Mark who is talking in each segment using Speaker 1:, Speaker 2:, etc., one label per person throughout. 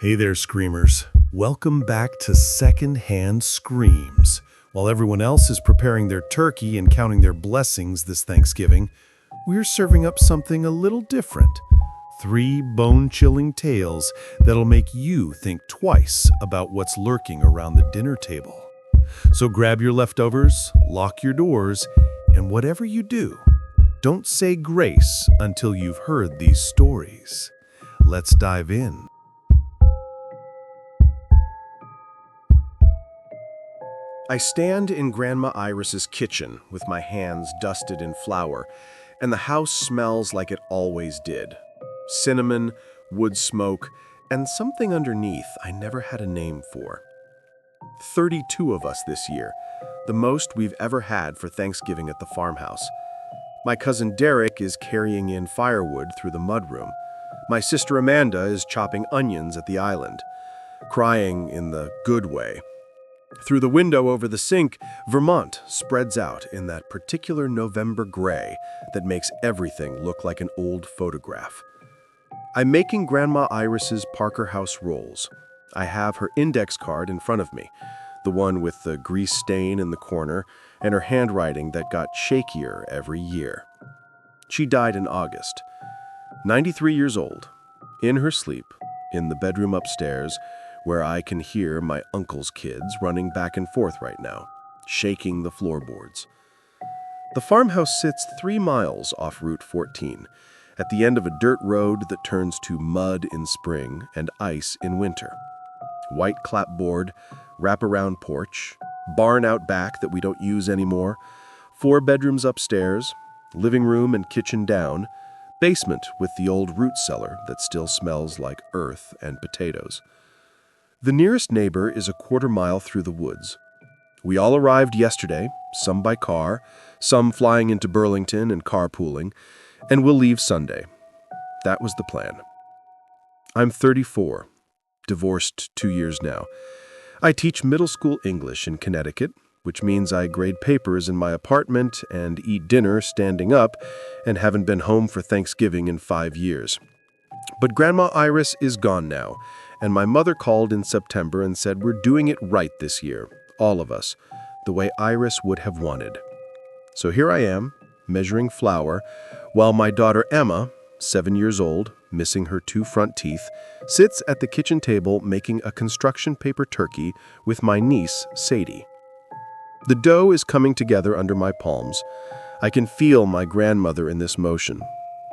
Speaker 1: Hey there, Screamers. Welcome back to Secondhand Screams. While everyone else is preparing their turkey and counting their blessings this Thanksgiving, we're serving up something a little different. 3 bone-chilling tales that'll make you think twice about what's lurking around the dinner table. So grab your leftovers, lock your doors, and whatever you do, don't say grace until you've heard these stories. Let's dive in.
Speaker 2: I stand in Grandma Iris's kitchen with my hands dusted in flour, and the house smells like it always did. Cinnamon, wood smoke, and something underneath I never had a name for. 32 of us this year, the most we've ever had for Thanksgiving at the farmhouse. My cousin Derek is carrying in firewood through the mudroom. My sister Amanda is chopping onions at the island, crying in the good way. Through the window over the sink, Vermont spreads out in that particular November gray that makes everything look like an old photograph. I'm making Grandma Iris's Parker House rolls. I have her index card in front of me, the one with the grease stain in the corner and her handwriting that got shakier every year. She died in August, 93 years old, in her sleep, in the bedroom upstairs, where I can hear my uncle's kids running back and forth right now, shaking the floorboards. The farmhouse sits 3 miles off Route 14, at the end of a dirt road that turns to mud in spring and ice in winter. White clapboard, wraparound porch, barn out back that we don't use anymore, 4 bedrooms upstairs, living room and kitchen down, basement with the old root cellar that still smells like earth and potatoes. The nearest neighbor is a 1/4 mile through the woods. We all arrived yesterday, some by car, some flying into Burlington and carpooling, and we'll leave Sunday. That was the plan. I'm 34, divorced 2 years now. I teach middle school English in Connecticut, which means I grade papers in my apartment and eat dinner standing up, and haven't been home for Thanksgiving in 5 years. But Grandma Iris is gone now, and my mother called in September and said we're doing it right this year, all of us, the way Iris would have wanted. So here I am, measuring flour, while my daughter Emma, 7 years old, missing her 2 front teeth, sits at the kitchen table making a construction paper turkey with my niece, Sadie. The dough is coming together under my palms. I can feel my grandmother in this motion.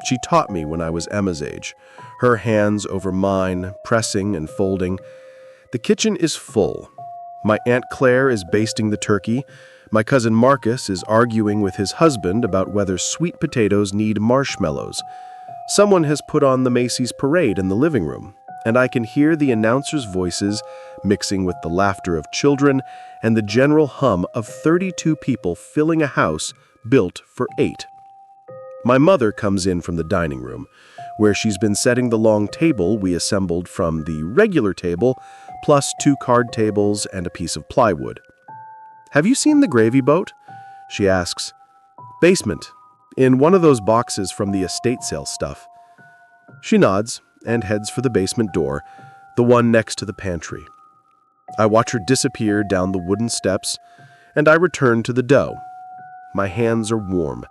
Speaker 2: She taught me when I was Emma's age, her hands over mine, pressing and folding. The kitchen is full. My Aunt Claire is basting the turkey. My cousin Marcus is arguing with his husband about whether sweet potatoes need marshmallows. Someone has put on the Macy's parade in the living room, and I can hear the announcers' voices mixing with the laughter of children and the general hum of 32 people filling a house built for 8. My mother comes in from the dining room, where she's been setting the long table we assembled from the regular table, plus 2 card tables and a piece of plywood. "Have you seen the gravy boat?" she asks. "Basement, in one of those boxes from the estate sale stuff." She nods and heads for the basement door, the one next to the pantry. I watch her disappear down the wooden steps, and I return to the dough. My hands are warm.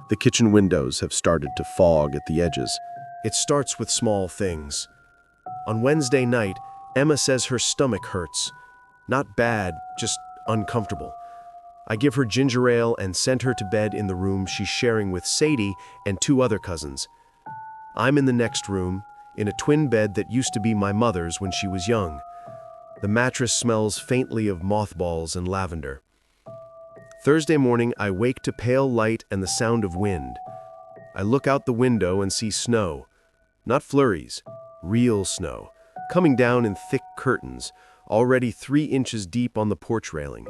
Speaker 2: The kitchen windows have started to fog at the edges. It starts with small things. On Wednesday night, Emma says her stomach hurts. Not bad, just uncomfortable. I give her ginger ale and send her to bed in the room she's sharing with Sadie and 2 other cousins. I'm in the next room, in a twin bed that used to be my mother's when she was young. The mattress smells faintly of mothballs and lavender. Thursday morning, I wake to pale light and the sound of wind. I look out the window and see snow. Not flurries, real snow, coming down in thick curtains, already 3 inches deep on the porch railing.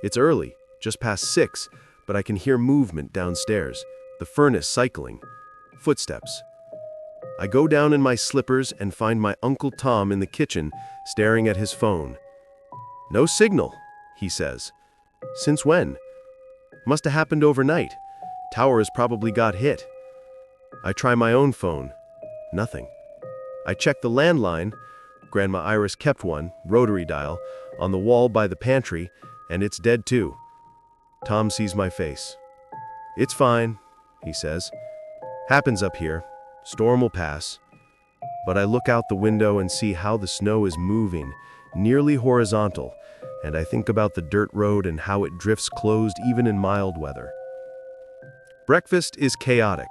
Speaker 2: It's early, just past 6, but I can hear movement downstairs, the furnace cycling, footsteps. I go down in my slippers and find my Uncle Tom in the kitchen, staring at his phone. "No signal," he says. "Since when?" "Must have happened overnight. Towers probably got hit." I try my own phone. Nothing. I check the landline. Grandma Iris kept one, rotary dial, on the wall by the pantry, and it's dead too. Tom sees my face. "It's fine," he says. "Happens up here. Storm will pass." But I look out the window and see how the snow is moving, nearly horizontal, and I think about the dirt road and how it drifts closed even in mild weather. Breakfast is chaotic.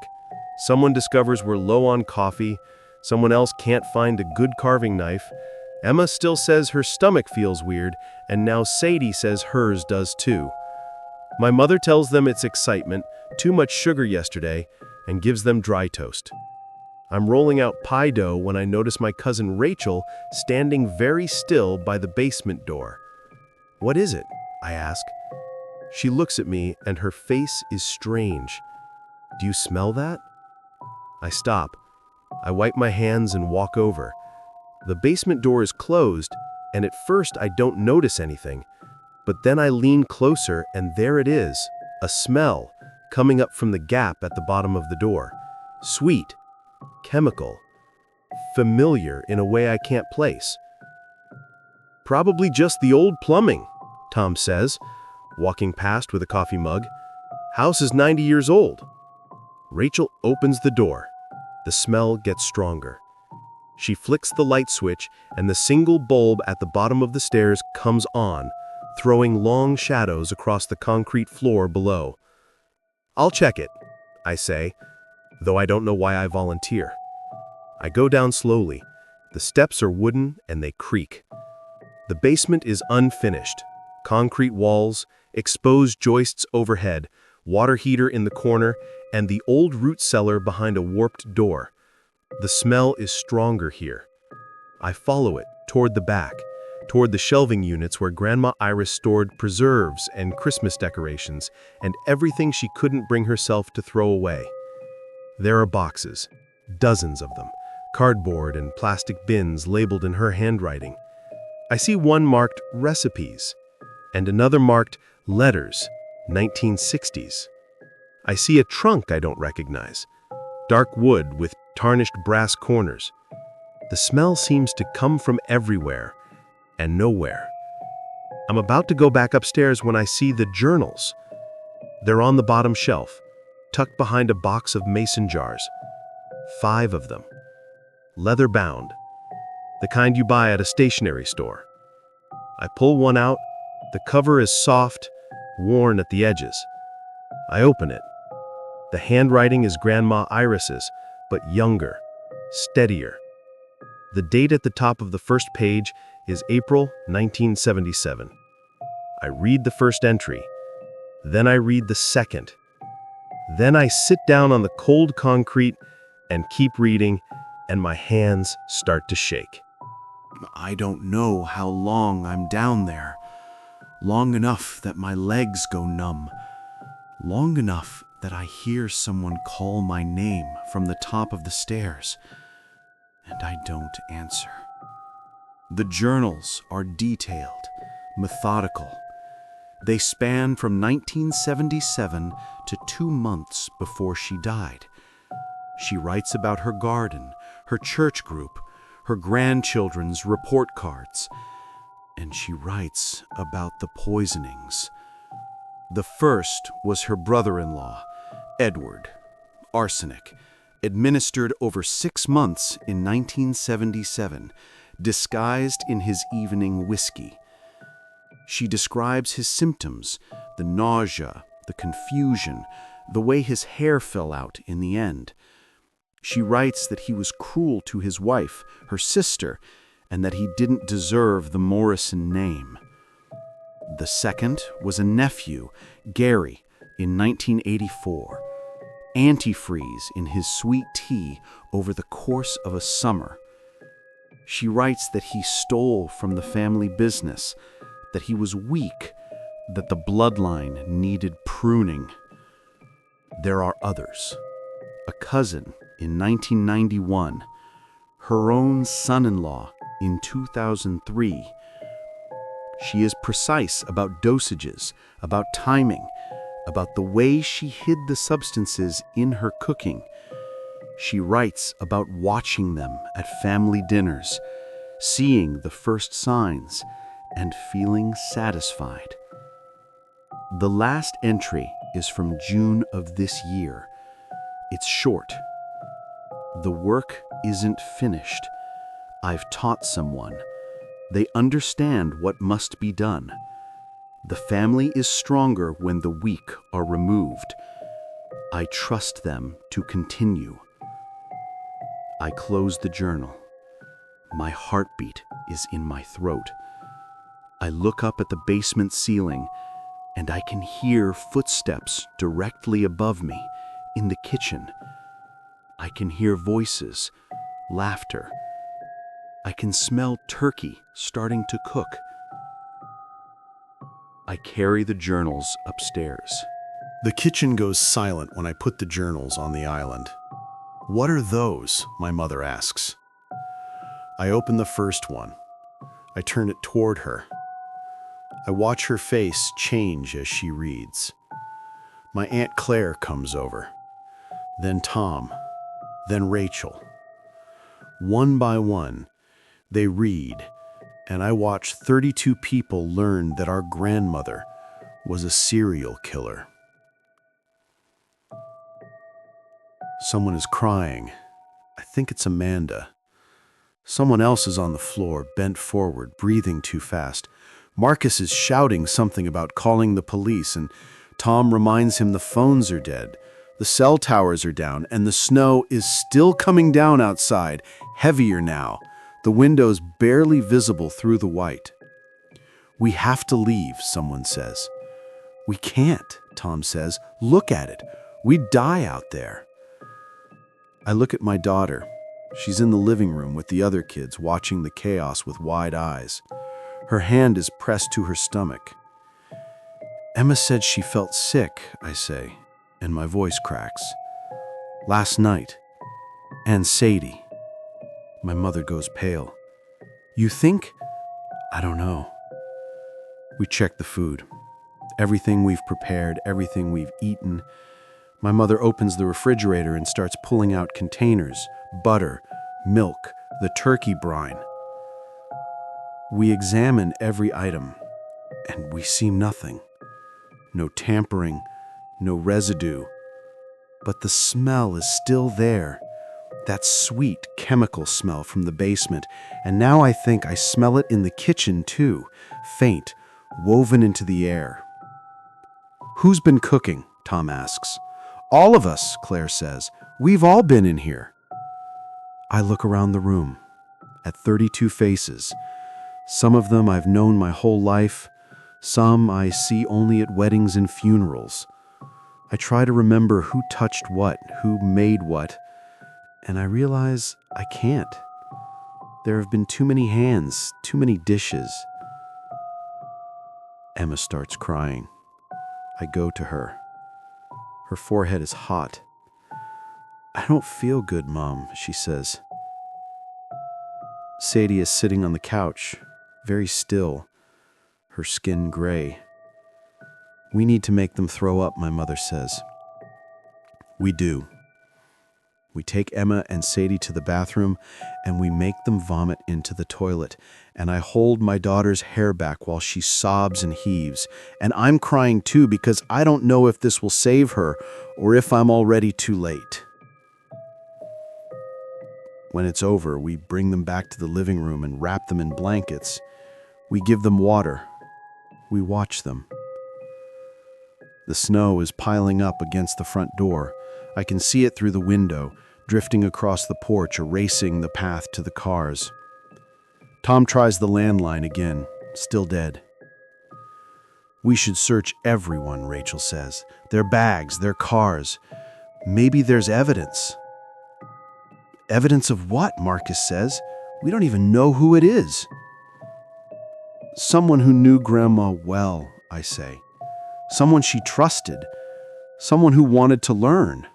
Speaker 2: Someone discovers we're low on coffee, someone else can't find a good carving knife, Emma still says her stomach feels weird, and now Sadie says hers does too. My mother tells them it's excitement, too much sugar yesterday, and gives them dry toast. I'm rolling out pie dough when I notice my cousin Rachel standing very still by the basement door. "What is it?" I ask. She looks at me and her face is strange. "Do you smell that?" I stop. I wipe my hands and walk over. The basement door is closed, and at first I don't notice anything. But then I lean closer and there it is, a smell coming up from the gap at the bottom of the door. Sweet, chemical, familiar in a way I can't place. "Probably just the old plumbing," Tom says, walking past with a coffee mug. "House is 90 years old." Rachel opens the door. The smell gets stronger. She flicks the light switch and the single bulb at the bottom of the stairs comes on, throwing long shadows across the concrete floor below. "I'll check it," I say, though I don't know why I volunteer. I go down slowly. The steps are wooden and they creak. The basement is unfinished. Concrete walls, exposed joists overhead, water heater in the corner, and the old root cellar behind a warped door. The smell is stronger here. I follow it toward the back, toward the shelving units where Grandma Iris stored preserves and Christmas decorations and everything she couldn't bring herself to throw away. There are boxes, dozens of them, cardboard and plastic bins labeled in her handwriting. I see one marked recipes and another marked letters, 1960s. I see a trunk I don't recognize, dark wood with tarnished brass corners. The smell seems to come from everywhere and nowhere. I'm about to go back upstairs when I see the journals. They're on the bottom shelf, tucked behind a box of mason jars. 5 of them. Leather bound. The kind you buy at a stationery store. I pull one out. The cover is soft, worn at the edges. I open it. The handwriting is Grandma Iris's, but younger, steadier. The date at the top of the first page is April 1977. I read the first entry. Then I read the second. Then I sit down on the cold concrete and keep reading, and my hands start to shake.
Speaker 3: I don't know how long I'm down there. Long enough that my legs go numb. Long enough that I hear someone call my name from the top of the stairs, and I don't answer. The journals are detailed, methodical. They span from 1977 to 2 months before she died. She writes about her garden, her church group, her grandchildren's report cards, and she writes about the poisonings. The first was her brother-in-law, Edward. Arsenic, administered over 6 months in 1977, disguised in his evening whiskey. She describes his symptoms, the nausea, the confusion, the way his hair fell out in the end. She writes that he was cruel to his wife, her sister, and that he didn't deserve the Morrison name. The second was a nephew, Gary, in 1984. Antifreeze in his sweet tea over the course of a summer. She writes that he stole from the family business, that he was weak, that the bloodline needed pruning. There are others. A cousin in 1991, her own son-in-law in 2003. She is precise about dosages, about timing, about the way she hid the substances in her cooking. She writes about watching them at family dinners, seeing the first signs and feeling satisfied. The last entry is from June of this year. It's short. The work isn't finished. I've taught someone. They understand what must be done. The family is stronger when the weak are removed. I trust them to continue. I close the journal. My heartbeat is in my throat. I look up at the basement ceiling, and I can hear footsteps directly above me in the kitchen. I can hear voices, laughter. I can smell turkey starting to cook. I carry the journals upstairs.
Speaker 1: The kitchen goes silent when I put the journals on the island. "What are those?" my mother asks. I open the first one. I turn it toward her. I watch her face change as she reads. My Aunt Claire comes over, then Tom, then Rachel. One by one, they read, and I watch 32 people learn that our grandmother was a serial killer. Someone is crying. I think it's Amanda. Someone else is on the floor, bent forward, breathing too fast. Marcus is shouting something about calling the police, and Tom reminds him the phones are dead, the cell towers are down, and the snow is still coming down outside, heavier now, the windows barely visible through the white. "We have to leave," someone says. "We can't," Tom says. "Look at it. We'd die out there." I look at my daughter. She's in the living room with the other kids, watching the chaos with wide eyes. Her hand is pressed to her stomach. "Emma said she felt sick," I say, and my voice cracks. "Last night. And Sadie." My mother goes pale. "You think?" "I don't know." We check the food. Everything we've prepared, everything we've eaten. My mother opens the refrigerator and starts pulling out containers, butter, milk, the turkey brine. We examine every item, and we see nothing. No tampering, no residue. But the smell is still there. That sweet chemical smell from the basement. And now I think I smell it in the kitchen too, faint, woven into the air. "Who's been cooking?" Tom asks. "All of us," Claire says. "We've all been in here." I look around the room at 32 faces. Some of them I've known my whole life. Some I see only at weddings and funerals. I try to remember who touched what, who made what, and I realize I can't. There have been too many hands, too many dishes. Emma starts crying. I go to her. Her forehead is hot. "I don't feel good, Mom," she says. Sadie is sitting on the couch, very still, her skin gray. "We need to make them throw up," my mother says. We do. We take Emma and Sadie to the bathroom, and we make them vomit into the toilet, and I hold my daughter's hair back while she sobs and heaves, and I'm crying too because I don't know if this will save her or if I'm already too late. When it's over, we bring them back to the living room and wrap them in blankets. We give them water. We watch them. The snow is piling up against the front door. I can see it through the window, drifting across the porch, erasing the path to the cars. Tom tries the landline again, still dead. "We should search everyone," Rachel says. "Their bags, their cars. Maybe there's evidence." "Evidence of what?" Marcus says. "We don't even know who it is." "Someone who knew Grandma well," I say. "Someone she trusted. Someone who wanted to learn."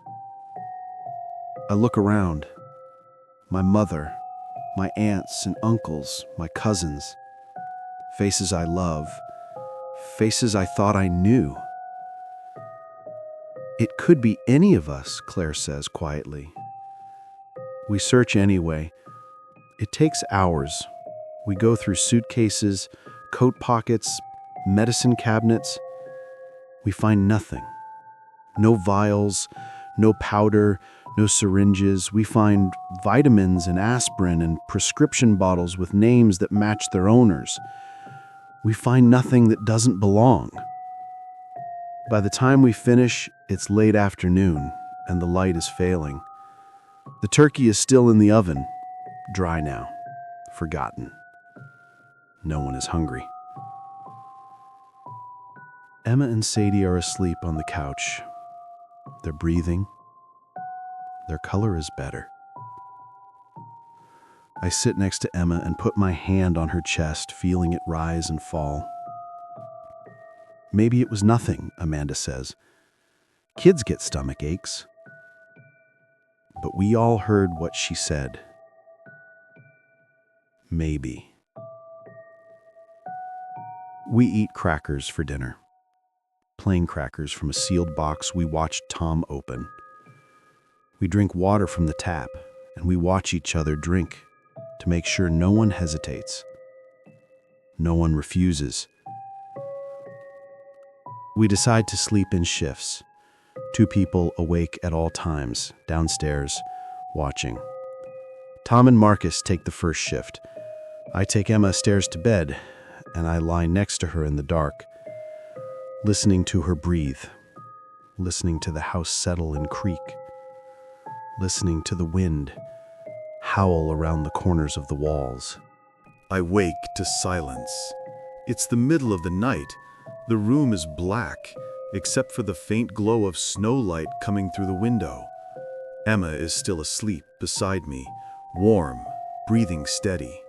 Speaker 1: I look around. My mother, my aunts and uncles, my cousins. Faces I love. Faces I thought I knew. "It could be any of us," Claire says quietly. We search anyway. It takes hours.
Speaker 3: We go through suitcases, coat pockets, medicine cabinets. We find nothing. No vials, no powder, no syringes. We find vitamins and aspirin and prescription bottles with names that match their owners. We find nothing that doesn't belong. By the time we finish, it's late afternoon and the light is failing. The turkey is still in the oven, dry now, forgotten. No one is hungry. Emma and Sadie are asleep on the couch. They're breathing. Their color is better. I sit next to Emma and put my hand on her chest, feeling it rise and fall. Maybe it was nothing, Amanda says. Kids get stomach aches. But we all heard what she said. Maybe. We eat crackers for dinner. Plain crackers from a sealed box we watched Tom open. We drink water from the tap, and we watch each other drink to make sure no one hesitates. No one refuses. We decide to sleep in shifts. 2 people awake at all times, downstairs, watching. Tom and Marcus take the first shift. I take Emma stairs to bed, and I lie next to her in the dark, listening to her breathe, listening to the house settle and creak, listening to the wind howl around the corners of the walls.
Speaker 1: I wake to silence. It's the middle of the night. The room is black, except for the faint glow of snowlight coming through the window. Emma is still asleep beside me, warm, breathing steady.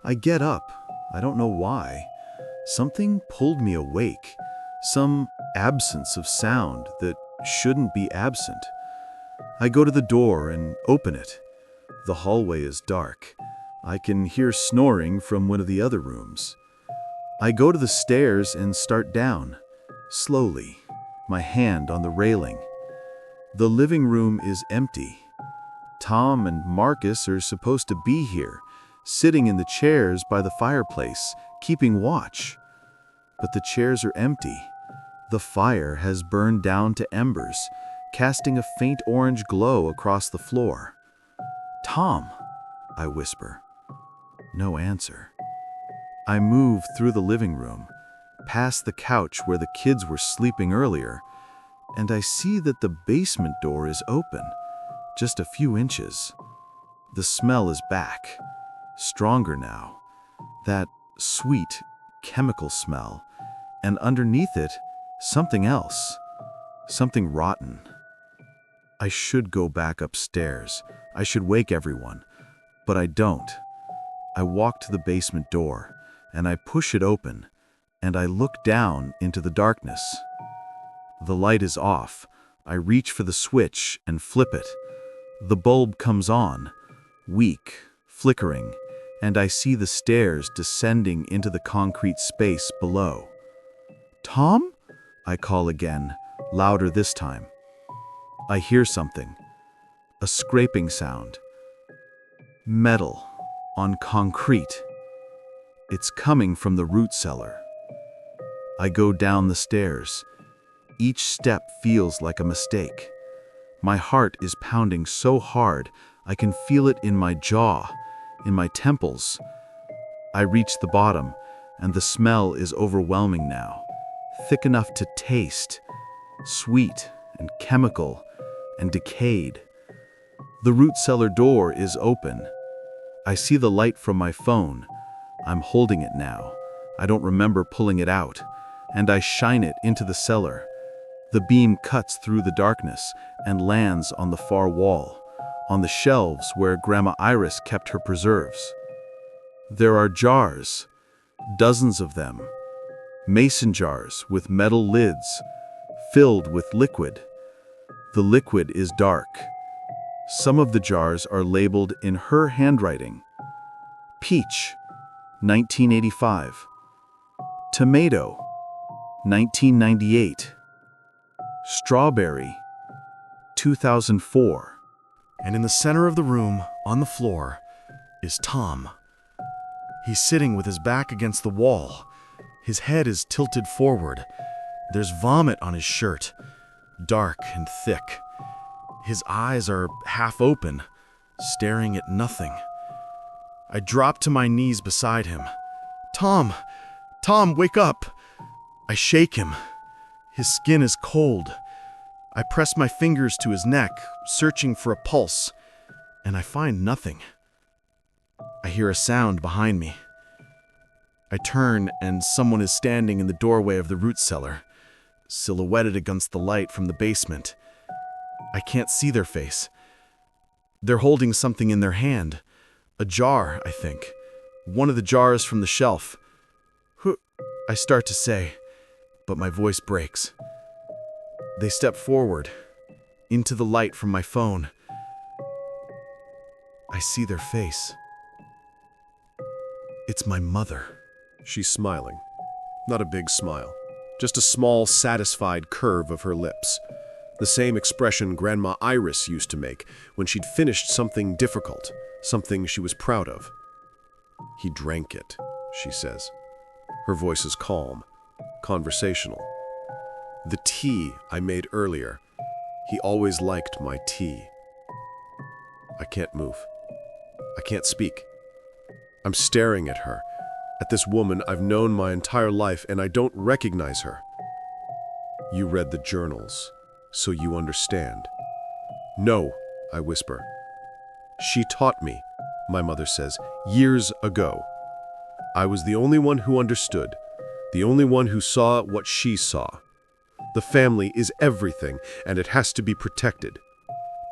Speaker 1: I get up. I don't know why. Something pulled me awake. Some absence of sound that shouldn't be absent. I go to the door and open it. The hallway is dark. I can hear snoring from one of the other rooms. I go to the stairs and start down, slowly, my hand on the railing. The living room is empty. Tom and Marcus are supposed to be here, sitting in the chairs by the fireplace, keeping watch. But the chairs are empty. The fire has burned down to embers, casting a faint orange glow across the floor. "Tom," I whisper. No answer. I move through the living room, past the couch where the kids were sleeping earlier, and I see that the basement door is open, just a few inches. The smell is back, stronger now, that sweet chemical smell, and underneath it, something else, something rotten. I should go back upstairs. I should wake everyone, but I don't. I walk to the basement door, and I push it open, and I look down into the darkness. The light is off. I reach for the switch and flip it. The bulb comes on, weak, flickering, and I see the stairs descending into the concrete space below. "Tom?" I call again, louder this time. I hear something, a scraping sound. Metal on concrete. It's coming from the root cellar. I go down the stairs. Each step feels like a mistake. My heart is pounding so hard I can feel it in my jaw, in my temples. I reach the bottom, and the smell is overwhelming now, thick enough to taste, sweet and chemical and decayed. The root cellar door is open. I see the light from my phone. I'm holding it now. I don't remember pulling it out, and I shine it into the cellar. The beam cuts through the darkness and lands on the far wall, on the shelves where Grandma Iris kept her preserves. There are jars, dozens of them, mason jars with metal lids, filled with liquid. The liquid is dark. Some of the jars are labeled in her handwriting. Peach, 1985. Tomato, 1998. Strawberry, 2004.
Speaker 4: And in the center of the room, on the floor, is Tom.
Speaker 3: He's sitting with his back against the wall. His head is tilted forward. There's vomit on his shirt, dark and thick. His eyes are half open, staring at nothing. I drop to my knees beside him. Tom! Tom, wake up! I shake him. His skin is cold. I press my fingers to his neck, searching for a pulse, and I find nothing. I hear a sound behind me. I turn, and someone is standing in the doorway of the root cellar, silhouetted against the light from the basement. I can't see their face. They're holding something in their hand. A jar, I think. One of the jars from the shelf. Who? I start to say, but my voice breaks. They step forward, into the light from my phone. I see their face. It's my mother.
Speaker 2: She's smiling. Not a big smile. Just a small, satisfied curve of her lips. The same expression Grandma Iris used to make when she'd finished something difficult, something she was proud of. He drank it, she says. Her voice is calm, conversational. The tea I made earlier, he always liked my tea. I can't move. I can't speak. I'm staring at her, at this woman I've known my entire life, and I don't recognize her. You read the journals, so you understand. No, I whisper. She taught me, my mother says, years ago. I was the only one who understood, the only one who saw what she saw. The family is everything, and it has to be protected.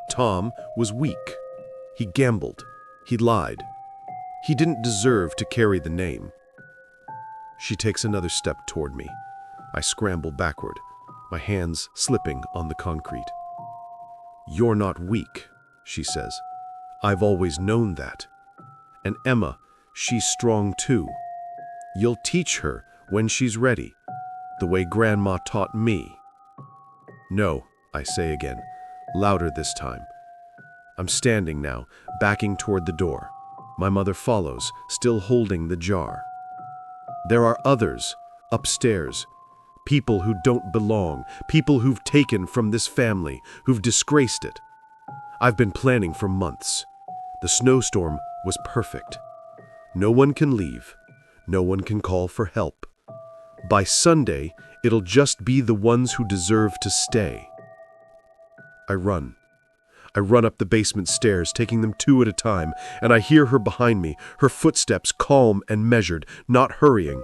Speaker 2: Tom was weak. He gambled. He lied. He didn't deserve to carry the name. She takes another step toward me. I scramble backward, my hands slipping on the concrete. You're not weak, she says. I've always known that. And Emma, she's strong too. You'll teach her when she's ready, the way Grandma taught me. No, I say again, louder this time. I'm standing now, backing toward the door. My mother follows, still holding the jar. There are others, upstairs, people who don't belong, people who've taken from this family, who've disgraced it. I've been planning for months. The snowstorm was perfect. No one can leave. No one can call for help. By Sunday, it'll just be the ones who deserve to stay. I run. I run up the basement stairs, taking them two at a time, and I hear her behind me, her footsteps calm and measured, not hurrying.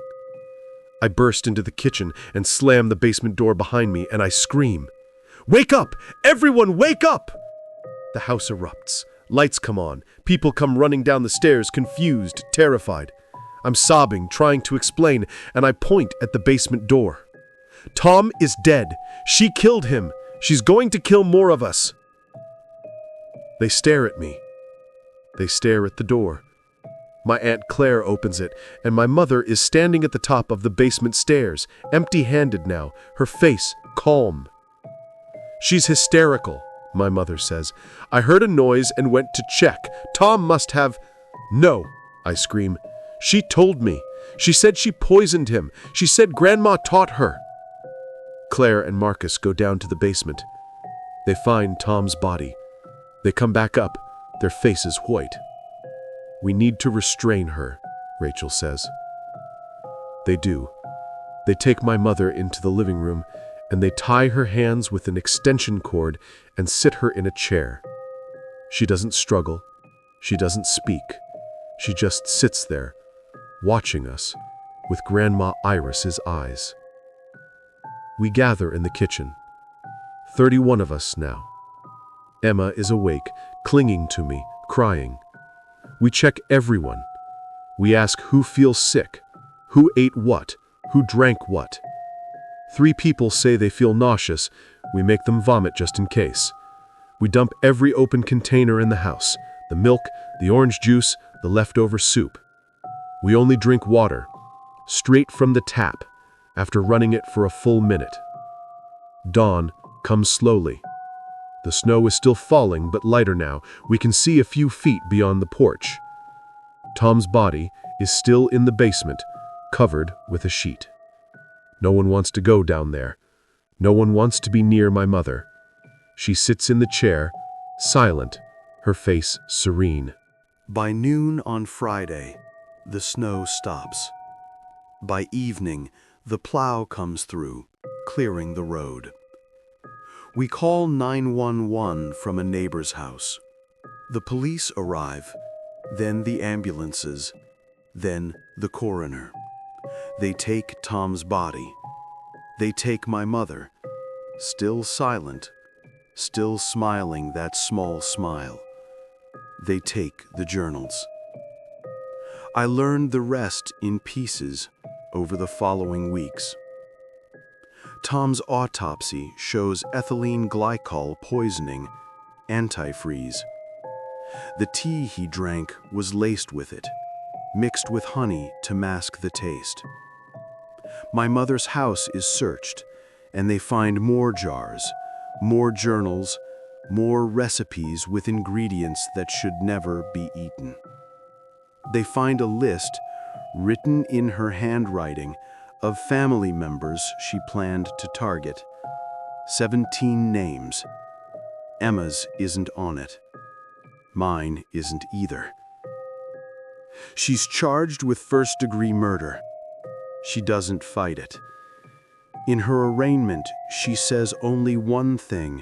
Speaker 2: I burst into the kitchen and slam the basement door behind me, and I scream. Wake up! Everyone, wake up! The house erupts. Lights come on. People come running down the stairs, confused, terrified. I'm sobbing, trying to explain, and I point at the basement door. Tom is dead. She killed him. She's going to kill more of us. They stare at me. They stare at the door. My Aunt Claire opens it, and my mother is standing at the top of the basement stairs, empty-handed now, her face calm. She's hysterical, my mother says. I heard a noise and went to check. Tom must have... No, I scream. She told me. She said she poisoned him. She said Grandma taught her. Claire and Marcus go down to the basement. They find Tom's body. They come back up, their faces white. We need to restrain her, Rachel says. They do. They take my mother into the living room, and they tie her hands with an extension cord and sit her in a chair. She doesn't struggle. She doesn't speak. She just sits there, watching us with Grandma Iris's eyes. We gather in the kitchen. 31 of us now. Emma is awake, clinging to me, crying. We check everyone. We ask who feels sick, who ate what, who drank what. 3 people say they feel nauseous. We make them vomit just in case. We dump every open container in the house, the milk, the orange juice, the leftover soup. We only drink water, straight from the tap, after running it for a full minute. Dawn comes slowly. The snow is still falling, but lighter now. We can see a few feet beyond the porch. Tom's body is still in the basement, covered with a sheet. No one wants to go down there. No one wants to be near my mother. She sits in the chair, silent, her face serene.
Speaker 3: By noon on Friday, the snow stops. By evening, the plow comes through, clearing the road. We call 911 from a neighbor's house. The police arrive, then the ambulances, then the coroner. They take Tom's body. They take my mother, still silent, still smiling that small smile. They take the journals. I learned the rest in pieces over the following weeks. Tom's autopsy shows ethylene glycol poisoning, antifreeze. The tea he drank was laced with it, mixed with honey to mask the taste. My mother's house is searched, and they find more jars, more journals, more recipes with ingredients that should never be eaten. They find a list, written in her handwriting, of family members she planned to target. 17 names. Emma's isn't on it. Mine isn't either. She's charged with first-degree murder. She doesn't fight it. In her arraignment, she says only one thing: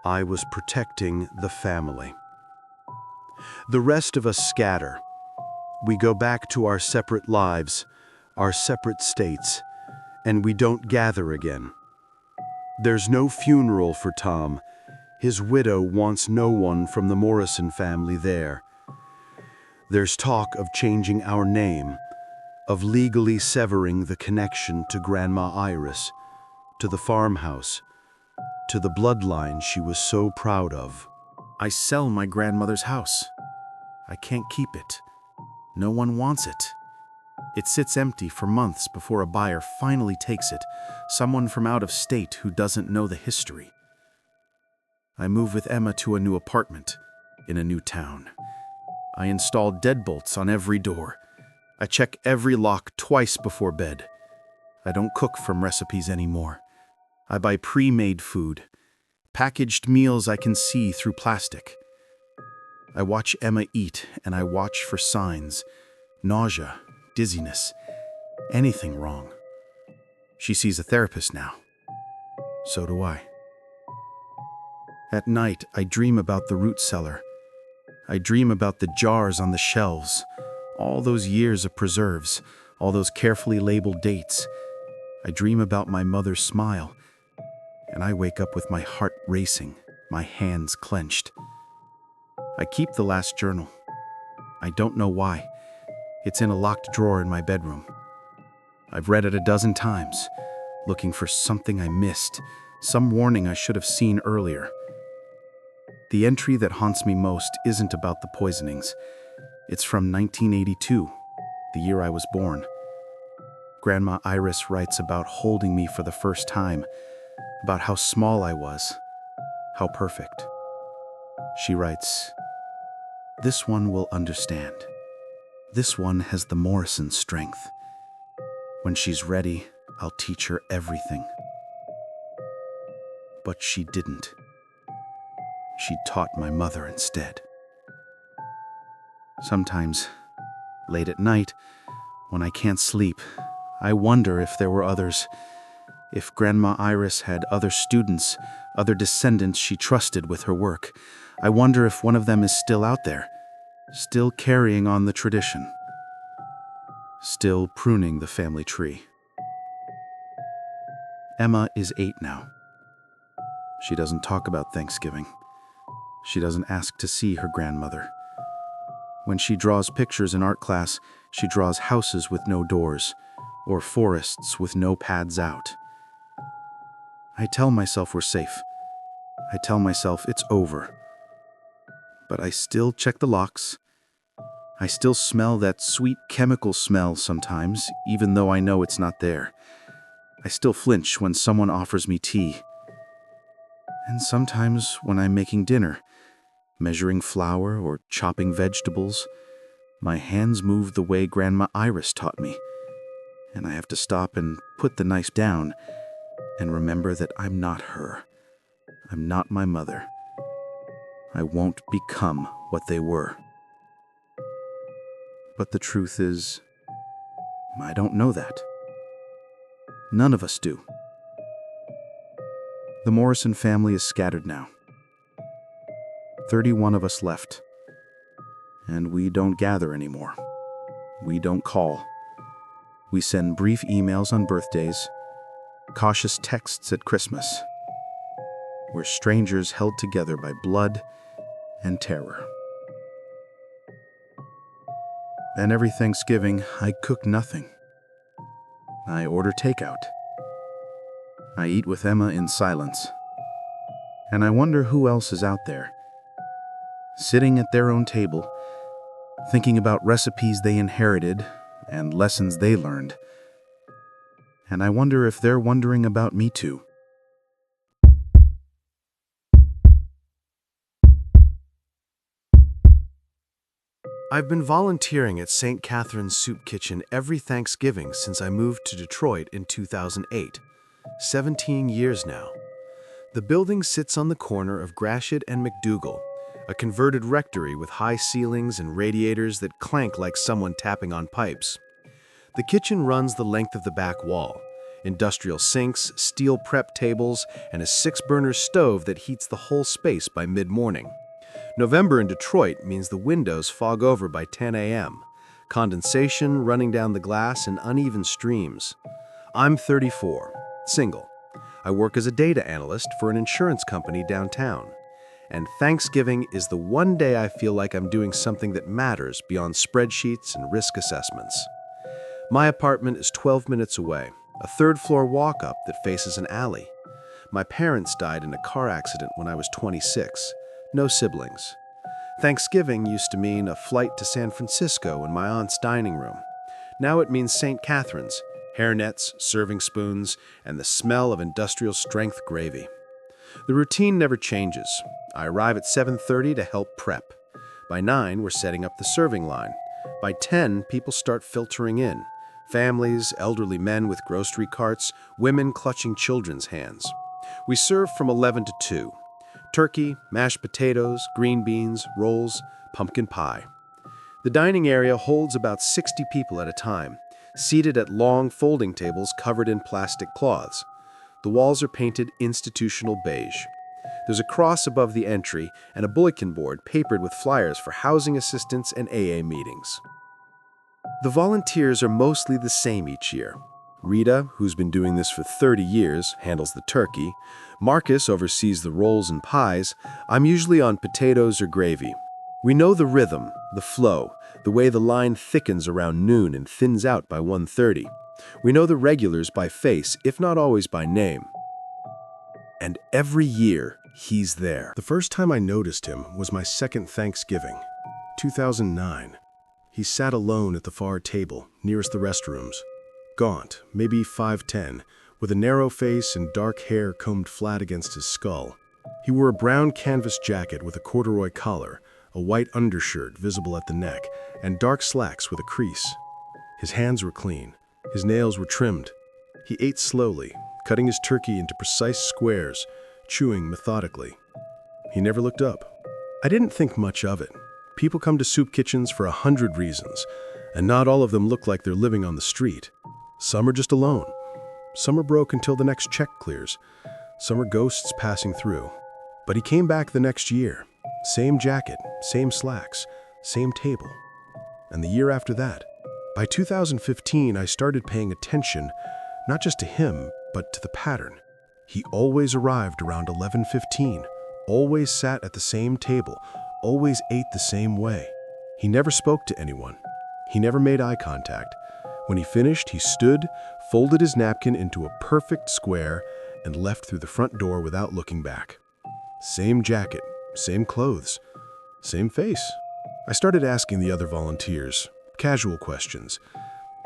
Speaker 3: I was protecting the family. The rest of us scatter. We go back to our separate lives, our separate states, and we don't gather again. There's no funeral for Tom. His widow wants no one from the Morrison family there. There's talk of changing our name, of legally severing the connection to Grandma Iris, to the farmhouse, to the bloodline she was so proud of. I sell my grandmother's house. I can't keep it. No one wants it. It sits empty for months before a buyer finally takes it, someone from out of state who doesn't know the history. I move with Emma to a new apartment in a new town. I install deadbolts on every door. I check every lock twice before bed. I don't cook from recipes anymore. I buy pre-made food, packaged meals I can see through plastic. I watch Emma eat, and I watch for signs: nausea, dizziness, anything wrong. She sees a therapist now. So do I. At night, I dream about the root cellar. I dream about the jars on the shelves, all those years of preserves, all those carefully labeled dates. I dream about my mother's smile, and I wake up with my heart racing, my hands clenched. I keep the last journal. I don't know why. It's in a locked drawer in my bedroom. I've read it a dozen times, looking for something I missed, some warning I should have seen earlier. The entry that haunts me most isn't about the poisonings. It's from 1982, the year I was born. Grandma Iris writes about holding me for the first time, about how small I was, how perfect. She writes, "This one will understand. This one has the Morrison strength. When she's ready, I'll teach her everything." But she didn't. She taught my mother instead. Sometimes, late at night, when I can't sleep, I wonder if there were others, if Grandma Iris had other students, other descendants she trusted with her work. I wonder if one of them is still out there, still carrying on the tradition, still pruning the family tree. Emma is 8 now. She doesn't talk about Thanksgiving. She doesn't ask to see her grandmother. When she draws pictures in art class, she draws houses with no doors, or forests with no paths out. I tell myself we're safe. I tell myself it's over. But I still check the locks. I still smell that sweet chemical smell sometimes, even though I know it's not there. I still flinch when someone offers me tea. And sometimes when I'm making dinner, measuring flour or chopping vegetables, My hands move the way Grandma Iris taught me, and I have to stop and put the knife down and remember that I'm not her. I'm not my mother. I won't become what they were. But the truth is, I don't know that. None of us do. The Morrison family is scattered now. 31 of us left. And we don't gather anymore. We don't call. We send brief emails on birthdays, cautious texts at Christmas. We're strangers held together by blood and terror. And every Thanksgiving, I cook nothing. I order takeout. I eat with Emma in silence. And I wonder who else is out there, sitting at their own table, thinking about recipes they inherited and lessons they learned. And I wonder if they're wondering about me too.
Speaker 2: I've been volunteering at St. Catherine's Soup Kitchen every Thanksgiving since I moved to Detroit in 2008. 17 years now. The building sits on the corner of Gratiot and McDougal, a converted rectory with high ceilings and radiators that clank like someone tapping on pipes. The kitchen runs the length of the back wall. Industrial sinks, steel prep tables, and a 6-burner stove that heats the whole space by mid-morning. November in Detroit means the windows fog over by 10 a.m., condensation running down the glass in uneven streams. I'm 34, single. I work as a data analyst for an insurance company downtown. And Thanksgiving is the one day I feel like I'm doing something that matters beyond spreadsheets and risk assessments. My apartment is 12 minutes away, a third-floor walk-up that faces an alley. My parents died in a car accident when I was 26. No siblings. Thanksgiving used to mean a flight to San Francisco in my aunt's dining room. Now it means St. Catherine's, hairnets, serving spoons, and the smell of industrial-strength gravy. The routine never changes. I arrive at 7:30 to help prep. By 9, we're setting up the serving line. By 10, people start filtering in. Families, elderly men with grocery carts, women clutching children's hands. We serve from 11 to 2. Turkey, mashed potatoes, green beans, rolls, pumpkin pie. The dining area holds about 60 people at a time, seated at long folding tables covered in plastic cloths. The walls are painted institutional beige. There's a cross above the entry and a bulletin board papered with flyers for housing assistance and AA meetings. The volunteers are mostly the same each year. Rita, who's been doing this for 30 years, handles the turkey. Marcus oversees the rolls and pies. I'm usually on potatoes or gravy. We know the rhythm, the flow, the way the line thickens around noon and thins out by 1:30. We know the regulars by face, if not always by name. And every year, he's there. The first time I noticed him was my second Thanksgiving, 2009. He sat alone at the far table, nearest the restrooms. Gaunt, maybe 5'10", with a narrow face and dark hair combed flat against his skull. He wore a brown canvas jacket with a corduroy collar, a white undershirt visible at the neck, and dark slacks with a crease. His hands were clean. His nails were trimmed. He ate slowly, cutting his turkey into precise squares, chewing methodically. He never looked up. I didn't think much of it. People come to soup kitchens for 100 reasons, and not all of them look like they're living on the street. Some are just alone. Some are broke until the next check clears. Some are ghosts passing through. But he came back the next year. Same jacket, same slacks, same table. And the year after that. By 2015, I started paying attention, not just to him, but to the pattern. He always arrived around 11:15, always sat at the same table, always ate the same way. He never spoke to anyone. He never made eye contact. When he finished, he stood, folded his napkin into a perfect square, and left through the front door without looking back. Same jacket, same clothes, same face. I started asking the other volunteers casual questions.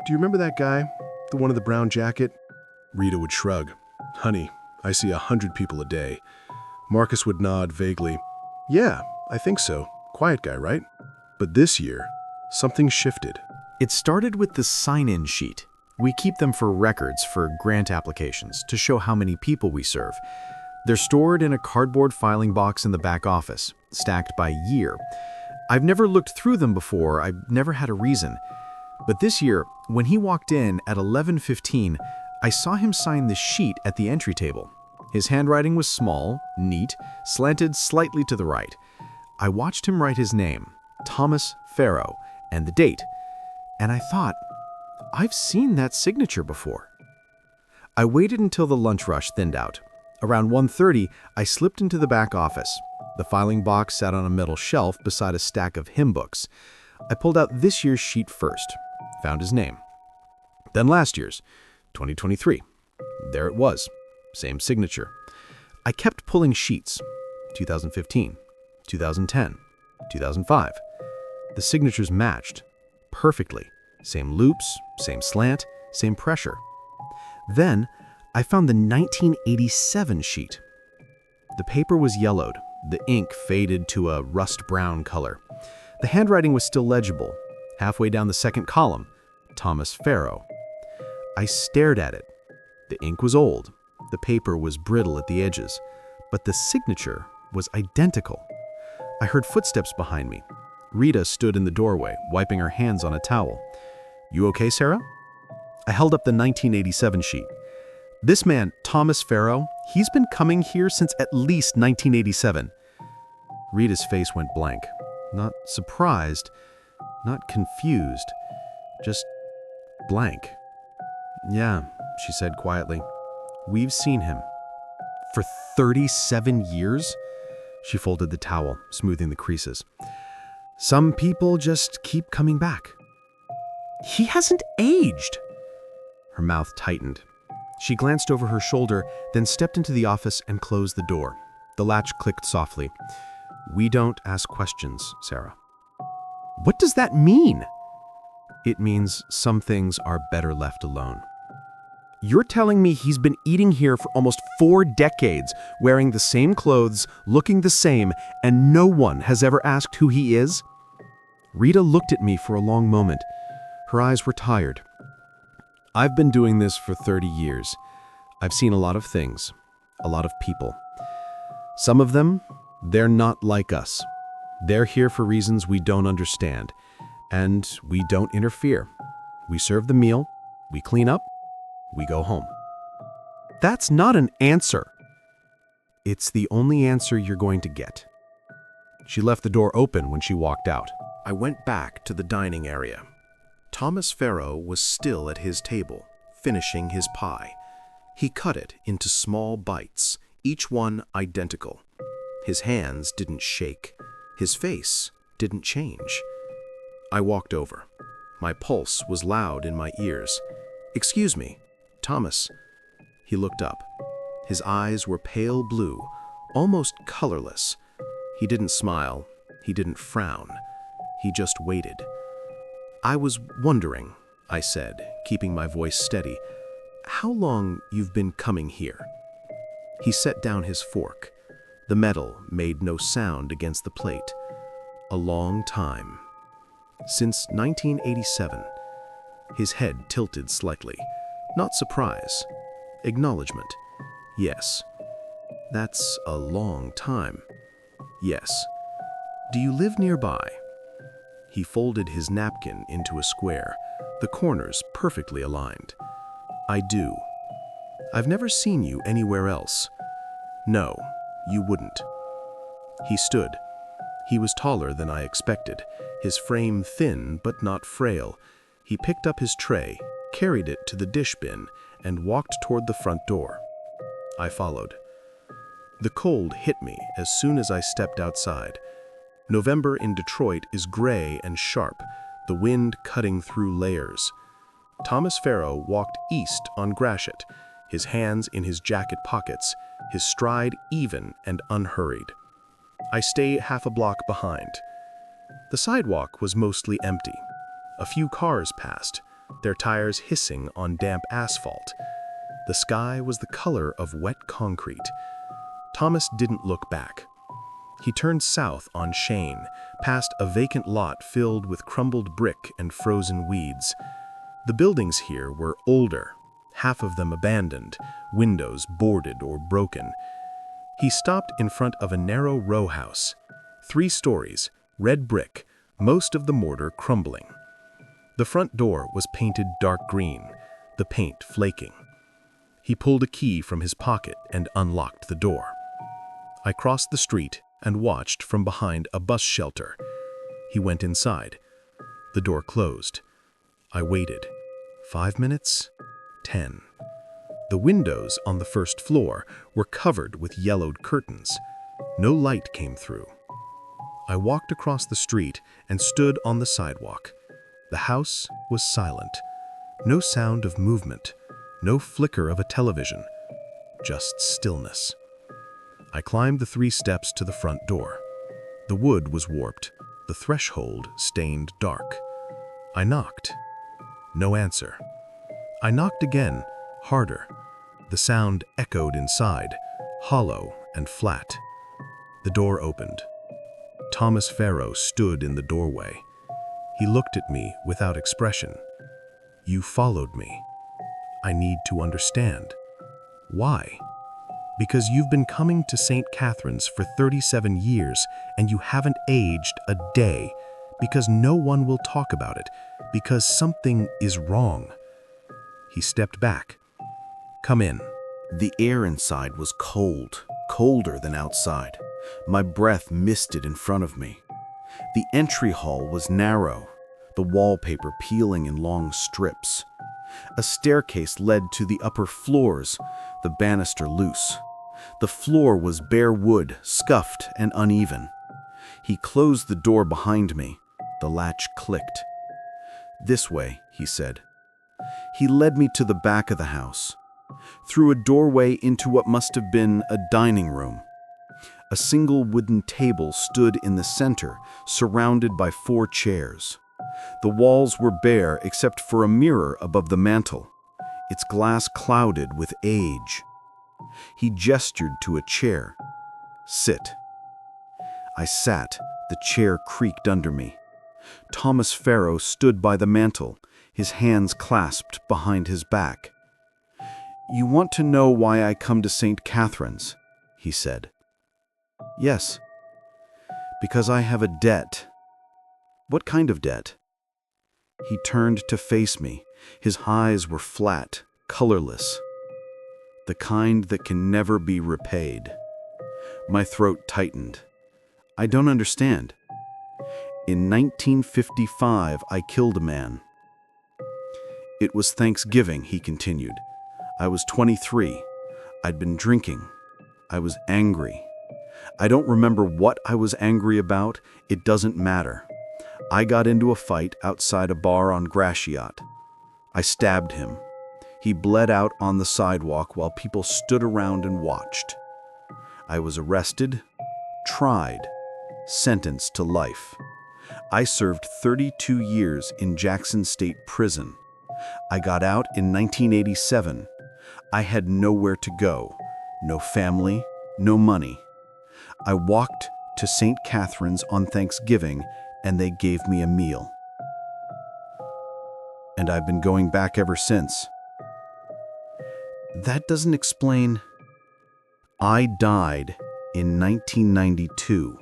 Speaker 2: Do you remember that guy? The one in the brown jacket? Rita would shrug. Honey, I see 100 people a day. Marcus would nod vaguely. Yeah, I think so. Quiet guy, right? But this year, Something shifted.
Speaker 3: It started with the sign-in sheet. We keep them for records for grant applications to show how many people we serve. They're stored in a cardboard filing box in the back office, stacked by year. I've never looked through them before, I've never had a reason. But this year, when he walked in at 11:15, I saw him sign the sheet at the entry table. His handwriting was small, neat, slanted slightly to the right. I watched him write his name, Thomas Farrow, and the date, and I thought, I've seen that signature before. I waited until the lunch rush thinned out. Around 1:30, I slipped into the back office. The filing box sat on a metal shelf beside a stack of hymn books. I pulled out this year's sheet first, found his name. Then last year's, 2023. There it was, same signature. I kept pulling sheets, 2015, 2010, 2005. The signatures matched, perfectly. Same loops, same slant, same pressure. Then, I found the 1987 sheet. The paper was yellowed, the ink faded to a rust-brown color. The handwriting was still legible. Halfway down the second column, Thomas Farrow. I stared at it. The ink was old, the paper was brittle at the edges, but the signature was identical. I heard footsteps behind me. Rita stood in the doorway, wiping her hands on a towel. "You okay, Sarah?" I held up the 1987 sheet. "This man, Thomas Farrow, he's been coming here since at least 1987. Rita's face went blank. Not surprised, not confused, just blank. "Yeah," she said quietly. "We've seen him." "For 37 years? She folded the towel, smoothing the creases. "Some people just keep coming back." "He hasn't aged." Her mouth tightened. She glanced over her shoulder, then stepped into the office and closed the door. The latch clicked softly. "We don't ask questions, Sarah." "What does that mean?" "It means some things are better left alone." "You're telling me he's been eating here for almost 4 decades, wearing the same clothes, looking the same, and no one has ever asked who he is?" Rita looked at me for a long moment. Her eyes were tired. "I've been doing this for 30 years. I've seen a lot of things, a lot of people. Some of them, they're not like us. They're here for reasons we don't understand, and we don't interfere. We serve the meal, we clean up, we go home." "That's not an answer." "It's the only answer you're going to get." She left the door open when she walked out.
Speaker 2: I went back to the dining area. Thomas Farrow was still at his table, finishing his pie. He cut it into small bites, each one identical. His hands didn't shake. His face didn't change. I walked over. My pulse was loud in my ears. "Excuse me, Thomas." He looked up. His eyes were pale blue, almost colorless. He didn't smile. He didn't frown. He just waited. "I was wondering," I said, keeping my voice steady, "how long you've been coming here?" He set down his fork. The metal made no sound against the plate. "A long time. Since 1987. His head tilted slightly. Not surprise. Acknowledgement. "Yes." "That's a long time." "Yes." "Do you live nearby?" He folded his napkin into a square, the corners perfectly aligned. "I do." "I've never seen you anywhere else." "No, you wouldn't." He stood. He was taller than I expected, his frame thin but not frail. He picked up his tray, carried it to the dish bin, and walked toward the front door. I followed. The cold hit me as soon as I stepped outside. November in Detroit is gray and sharp, the wind cutting through layers. Thomas Farrow walked east on Gratiot, his hands in his jacket pockets, his stride even and unhurried. I stayed half a block behind. The sidewalk was mostly empty. A few cars passed, their tires hissing on damp asphalt. The sky was the color of wet concrete. Thomas didn't look back. He turned south on Shane, past a vacant lot filled with crumbled brick and frozen weeds. The buildings here were older, half of them abandoned, windows boarded or broken. He stopped in front of a narrow row house, 3 stories, red brick, most of the mortar crumbling. The front door was painted dark green, the paint flaking. He pulled a key from his pocket and unlocked the door. I crossed the street and watched from behind a bus shelter. He went inside. The door closed. I waited. 5 minutes? 10. The windows on the first floor were covered with yellowed curtains. No light came through. I walked across the street and stood on the sidewalk. The house was silent. No sound of movement, no flicker of a television, just stillness. I climbed the 3 steps to the front door. The wood was warped, the threshold stained dark. I knocked. No answer. I knocked again, harder. The sound echoed inside, hollow and flat. The door opened. Thomas Farrow stood in the doorway. He looked at me without expression. "You followed me. I need to understand. Why?" "Because you've been coming to St. Catherine's for 37 years and you haven't aged a day. Because no one will talk about it. Because something is wrong." He stepped back. "Come in."
Speaker 3: The air inside was cold, colder than outside. My breath misted in front of me. The entry hall was narrow, the wallpaper peeling in long strips. A staircase led to the upper floors, the banister loose. The floor was bare wood, scuffed and uneven. He closed the door behind me. The latch clicked. "This way," he said. He led me to the back of the house, through a doorway into what must have been a dining room. A single wooden table stood in the center, surrounded by 4 chairs. The walls were bare except for a mirror above the mantel, its glass clouded with age. He gestured to a chair. "Sit." I sat. The chair creaked under me. Thomas Farrow stood by the mantel, his hands clasped behind his back. "You want to know why I come to St. Catherine's?" he said. "Yes." "Because I have a debt." "What kind of debt?" He turned to face me. His eyes were flat, colorless. "The kind that can never be repaid." My throat tightened. "I don't understand." "In 1955, I killed a man." "It was Thanksgiving," he continued. "I was 23. I'd been drinking. I was angry. I don't remember what I was angry about. It doesn't matter. I got into a fight outside a bar on Gratiot. I stabbed him. He bled out on the sidewalk while people stood around and watched. I was arrested, tried, sentenced to life. I served 32 years in Jackson State Prison. I got out in 1987. I had nowhere to go, no family, no money. I walked to St. Catherine's on Thanksgiving, and they gave me a meal. And I've been going back ever since. That doesn't explain. I died in 1992.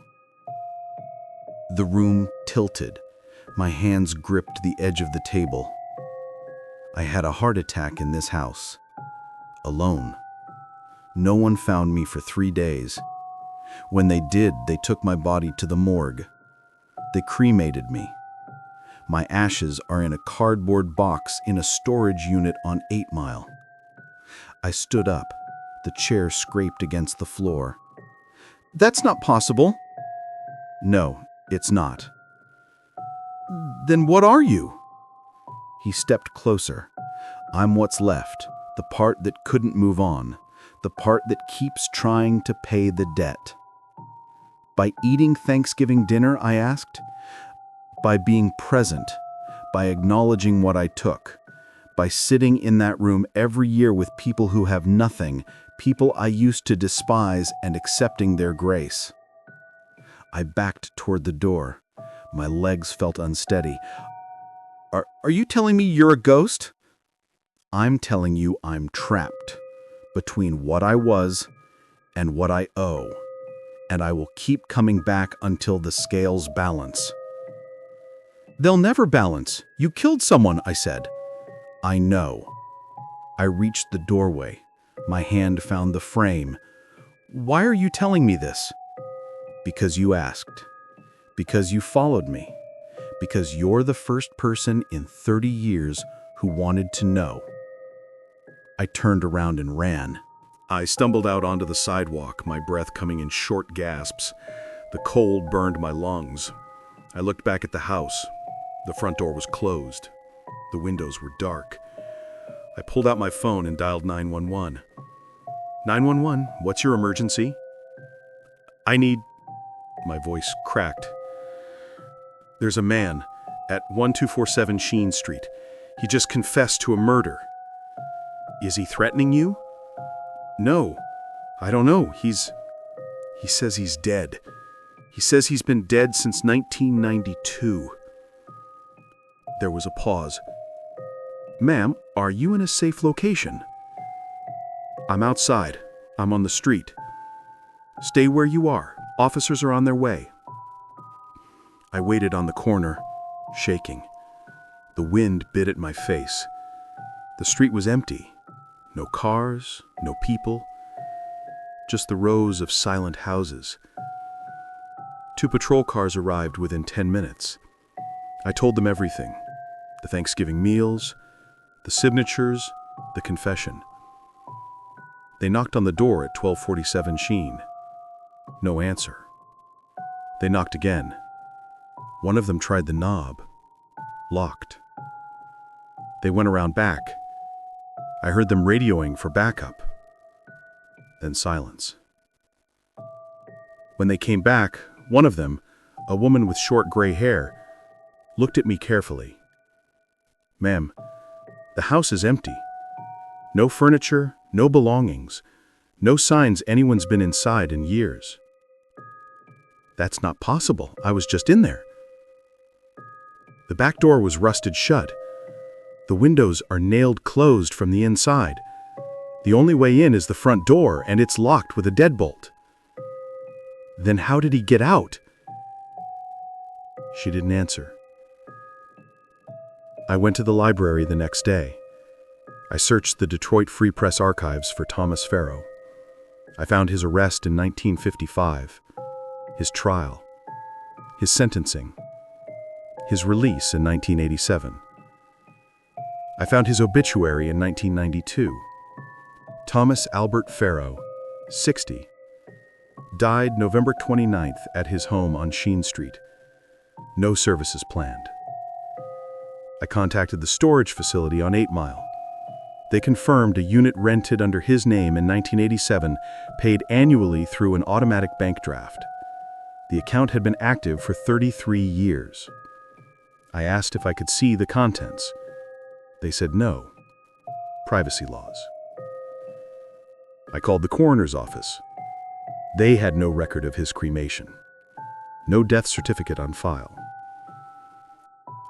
Speaker 3: The room tilted. My hands gripped the edge of the table. I had a heart attack in this house. Alone. No one found me for 3 days. When they did, they took my body to the morgue. They cremated me. My ashes are in a cardboard box in a storage unit on 8 Mile. I stood up. The chair scraped against the floor. That's not possible. No, it's not. Then what are you? He stepped closer. I'm what's left, the part that couldn't move on, the part that keeps trying to pay the debt. By eating Thanksgiving dinner, I asked. By being present, by acknowledging what I took, by sitting in that room every year with people who have nothing, people I used to despise, and accepting their grace.
Speaker 2: I backed toward the door. My legs felt unsteady. Are you telling me you're a ghost? I'm telling you I'm trapped between what I was and what I owe, and I will keep coming back until the scales balance. They'll never balance. You killed someone, I said. I know. I reached the doorway. My hand found the frame. Why are you telling me this? Because you asked. Because you followed me. Because you're the first person in 30 years who wanted to know. I turned around and ran.
Speaker 1: I stumbled out onto the sidewalk, my breath coming in short gasps. The cold burned my lungs. I looked back at the house. The front door was closed. The windows were dark. I pulled out my phone and dialed 911. 911, what's your emergency? I need... My voice cracked. There's a man at 1247 Sheen Street. He just confessed to a murder. Is he threatening you? No, I don't know. He says he's dead. He says he's been dead since 1992. There was a pause. Ma'am, are you in a safe location? I'm outside. I'm on the street. Stay where you are. Officers are on their way. I waited on the corner, shaking. The wind bit at my face. The street was empty. No cars, no people. Just the rows of silent houses. 2 patrol cars arrived within 10 minutes. I told them everything. The Thanksgiving meals, the signatures, the confession. They knocked on the door at 1247 Sheen. No answer. They knocked again. One of them tried the knob. Locked. They went around back. I heard them radioing for backup. Then silence. When they came back, one of them, a woman with short gray hair, looked at me carefully. Ma'am, the house is empty. No furniture, no belongings, no signs anyone's been inside in years. That's not possible. I was just in there. The back door was rusted shut. The windows are nailed closed from the inside. The only way in is the front door, and it's locked with a deadbolt. Then how did he get out? She didn't answer. I went to the library the next day. I searched the Detroit Free Press archives for Thomas Farrow. I found his arrest in 1955, his trial, his sentencing, his release in 1987. I found his obituary in 1992. Thomas Albert Farrow, 60, died November 29th at his home on Sheen Street. No services planned. I contacted the storage facility on 8 Mile. They confirmed a unit rented under his name in 1987, paid annually through an automatic bank draft. The account had been active for 33 years. I asked if I could see the contents. They said no. Privacy laws. I called the coroner's office. They had no record of his cremation. No death certificate on file.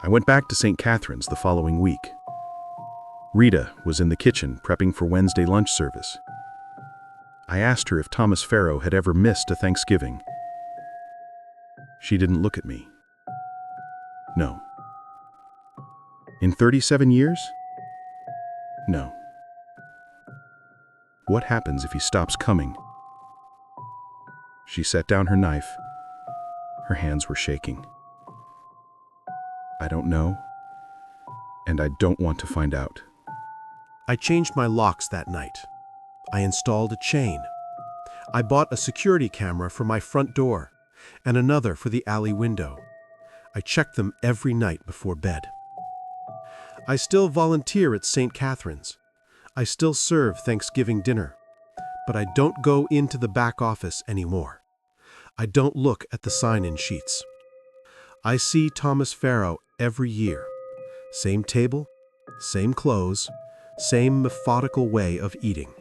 Speaker 1: I went back to St. Catherine's the following week. Rita was in the kitchen prepping for Wednesday lunch service. I asked her if Thomas Farrow had ever missed a Thanksgiving. She didn't look at me. No. In 37 years? No. What happens if he stops coming? She set down her knife. Her hands were shaking. I don't know, and I don't want to find out.
Speaker 4: I changed my locks that night. I installed a chain. I bought a security camera for my front door and another for the alley window. I checked them every night before bed. I still volunteer at St. Catherine's. I still serve Thanksgiving dinner, but I don't go into the back office anymore. I don't look at the sign-in sheets. I see Thomas Farrow every year. Same table, same clothes, same methodical way of eating.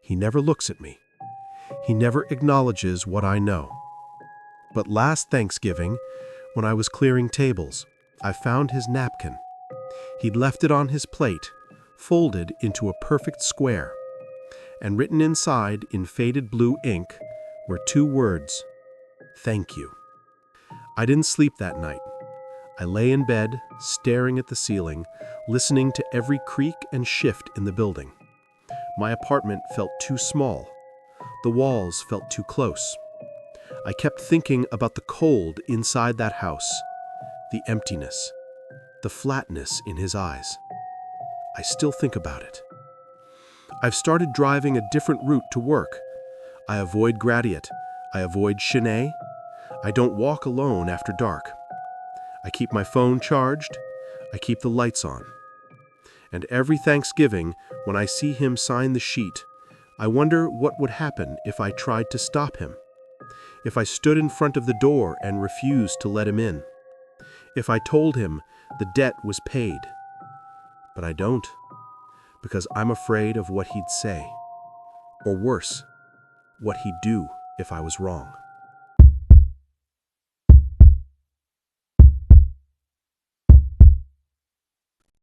Speaker 4: He never looks at me. He never acknowledges what I know. But last Thanksgiving, when I was clearing tables, I found his napkin. He'd left it on his plate, folded into a perfect square, and written inside in faded blue ink were 2 words: "Thank you." I didn't sleep that night. I lay in bed, staring at the ceiling, listening to every creak and shift in the building. My apartment felt too small. The walls felt too close. I kept thinking about the cold inside that house, the emptiness, the flatness in his eyes. I still think about it. I've started driving a different route to work. I avoid Gratiot. I avoid Chenet. I don't walk alone after dark. I keep my phone charged. I keep the lights on. And every Thanksgiving, when I see him sign the sheet, I wonder what would happen if I tried to stop him. If I stood in front of the door and refused to let him in. If I told him the debt was paid. But I don't, because I'm afraid of what he'd say. Or worse, what he'd do if I was wrong.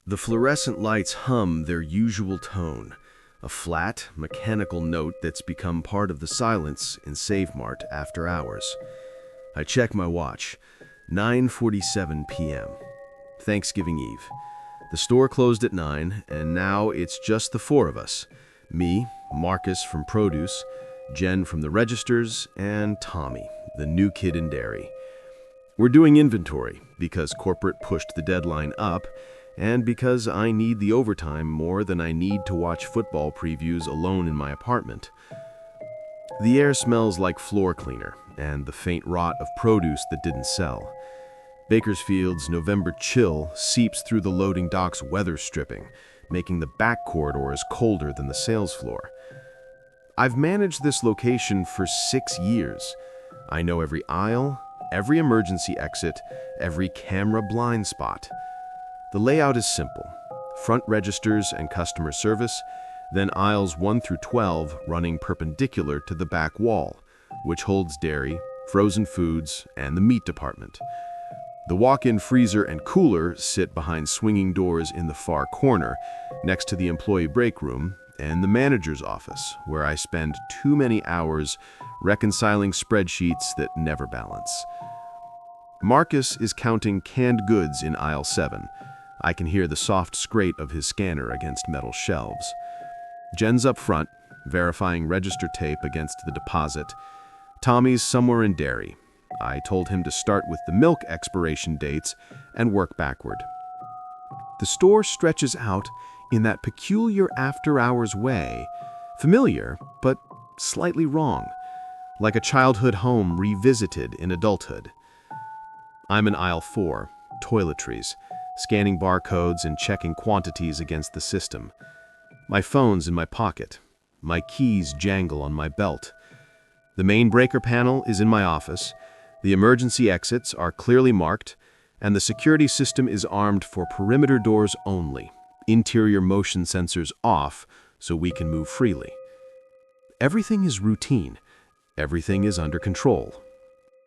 Speaker 2: The fluorescent lights hum their usual tone, a flat, mechanical note that's become part of the silence in Save Mart after hours. I check my watch, 9:47 p.m. Thanksgiving Eve. The store closed at 9, and now it's just the 4 of us. Me, Marcus from produce, Jen from the registers, and Tommy, the new kid in dairy. We're doing inventory because corporate pushed the deadline up, and because I need the overtime more than I need to watch football previews alone in my apartment. The air smells like floor cleaner and the faint rot of produce that didn't sell. Bakersfield's November chill seeps through the loading dock's weather stripping, making the back corridors colder than the sales floor. I've managed this location for 6 years. I know every aisle, every emergency exit, every camera blind spot. The layout is simple: front registers and customer service, then aisles 1 through 12 running perpendicular to the back wall, which holds dairy, frozen foods, and the meat department. The walk-in freezer and cooler sit behind swinging doors in the far corner, next to the employee break room and the manager's office, where I spend too many hours reconciling spreadsheets that never balance. Marcus is counting canned goods in aisle 7. I can hear the soft scrape of his scanner against metal shelves. Jen's up front, verifying register tape against the deposit. Tommy's somewhere in dairy. I told him to start with the milk expiration dates and work backward. The store stretches out in that peculiar after-hours way, familiar but slightly wrong, like a childhood home revisited in adulthood. I'm in aisle 4, toiletries, scanning barcodes and checking quantities against the system. My phone's in my pocket. My keys jangle on my belt. The main breaker panel is in my office. The emergency exits are clearly marked, and the security system is armed for perimeter doors only, interior motion sensors off so we can move freely. Everything is routine. Everything is under control.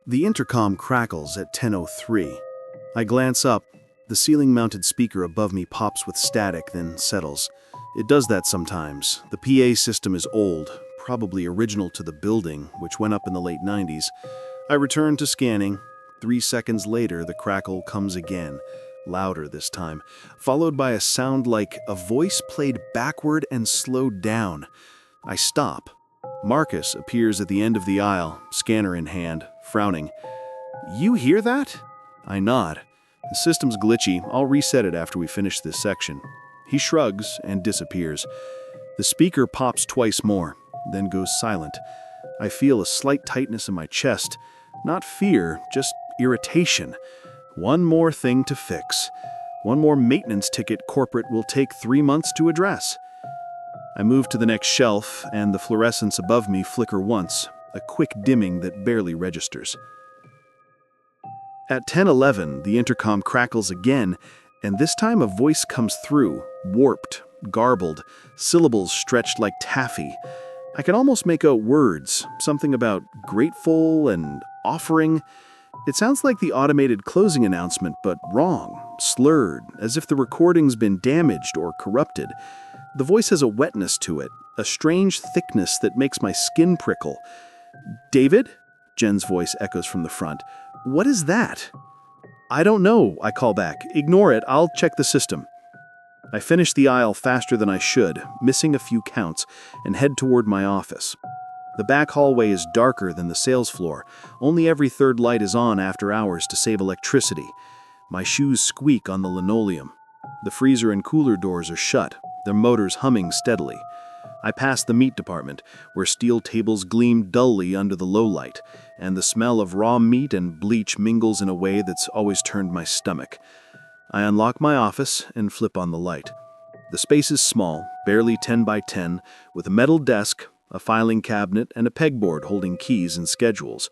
Speaker 5: The intercom crackles at 10:03. I glance up. The ceiling-mounted speaker above me pops with static, then settles. It does that sometimes. The PA system is old, probably original to the building, which went up in the late 90s. I return to scanning. 3 seconds later, the crackle comes again, louder this time, followed by a sound like a voice played backward and slowed down. I stop. Marcus appears at the end of the aisle, scanner in hand, frowning. "You hear that?" I nod. "The system's glitchy. I'll reset it after we finish this section." He shrugs and disappears. The speaker pops twice more, then goes silent. I feel a slight tightness in my chest. Not fear, just irritation. One more thing to fix. One more maintenance ticket corporate will take 3 months to address. I move to the next shelf, and the fluorescents above me flicker once, a quick dimming that barely registers. At 10:11, the intercom crackles again, and this time a voice comes through, warped, garbled, syllables stretched like taffy. I can almost make out words, something about grateful and offering. It sounds like the automated closing announcement, but wrong, slurred, as if the recording's been damaged or corrupted. The voice has a wetness to it, a strange thickness that makes my skin prickle. "David?" Jen's voice echoes from the front. "What is that?" "I don't know," I call back. "Ignore it, I'll check the system." I finish the aisle faster than I should, missing a few counts, and head toward my office. The back hallway is darker than the sales floor. Only every third light is on after hours to save electricity. My shoes squeak on the linoleum. The freezer and cooler doors are shut, their motors humming steadily. I pass the meat department, where steel tables gleam dully under the low light, and the smell of raw meat and bleach mingles in a way that's always turned my stomach. I unlock my office and flip on the light. The space is small, barely 10 by 10, with a metal desk, a filing cabinet, and a pegboard holding keys and schedules.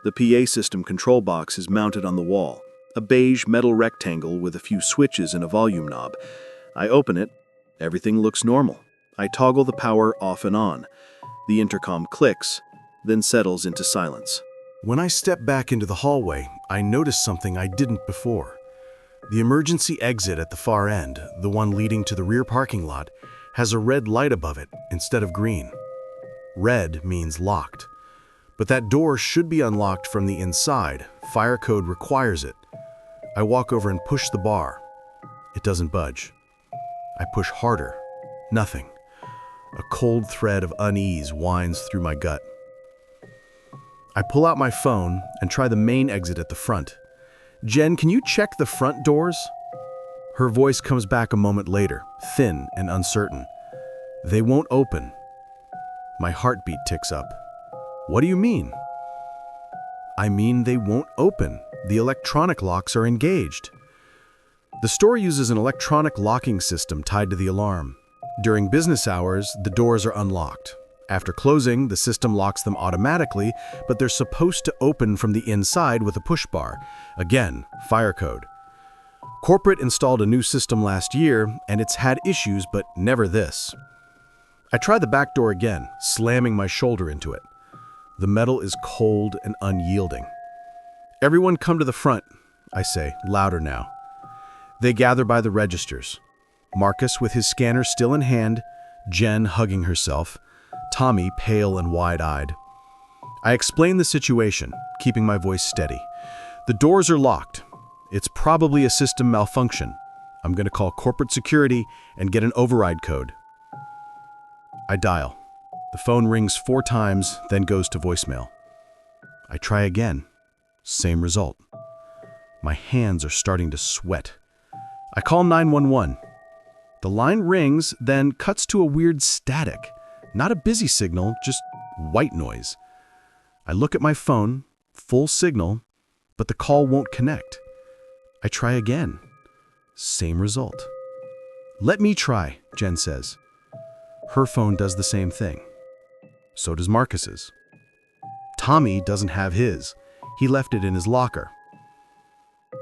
Speaker 5: The PA system control box is mounted on the wall, a beige metal rectangle with a few switches and a volume knob. I open it. Everything looks normal. I toggle the power off and on. The intercom clicks, then settles into silence.
Speaker 1: When I step back into the hallway, I notice something I didn't before. The emergency exit at the far end, the one leading to the rear parking lot, has a red light above it instead of green. Red means locked. But that door should be unlocked from the inside. Fire code requires it. I walk over and push the bar. It doesn't budge. I push harder. Nothing. A cold thread of unease winds through my gut. I pull out my phone and try the main exit at the front. "Jen, can you check the front doors?" Her voice comes back a moment later, thin and uncertain. "They won't open." My heartbeat ticks up. "What do you mean?" "I mean they won't open. The electronic locks are engaged." The store uses an electronic locking system tied to the alarm. During business hours, the doors are unlocked. After closing, the system locks them automatically, but they're supposed to open from the inside with a push bar. Again, fire code. Corporate installed a new system last year, and it's had issues, but never this. I try the back door again, slamming my shoulder into it. The metal is cold and unyielding. "Everyone come to the front," I say, louder now. They gather by the registers. Marcus with his scanner still in hand, Jen hugging herself, Tommy pale and wide-eyed. I explain the situation, keeping my voice steady. "The doors are locked. It's probably a system malfunction. I'm going to call corporate security and get an override code." I dial. The phone rings 4 times, then goes to voicemail. I try again. Same result. My hands are starting to sweat. I call 911. The line rings, then cuts to a weird static. Not a busy signal, just white noise. I look at my phone, full signal, but the call won't connect. I try again. Same result. "Let me try," Jen says. Her phone does the same thing. So does Marcus's. Tommy doesn't have his. He left it in his locker.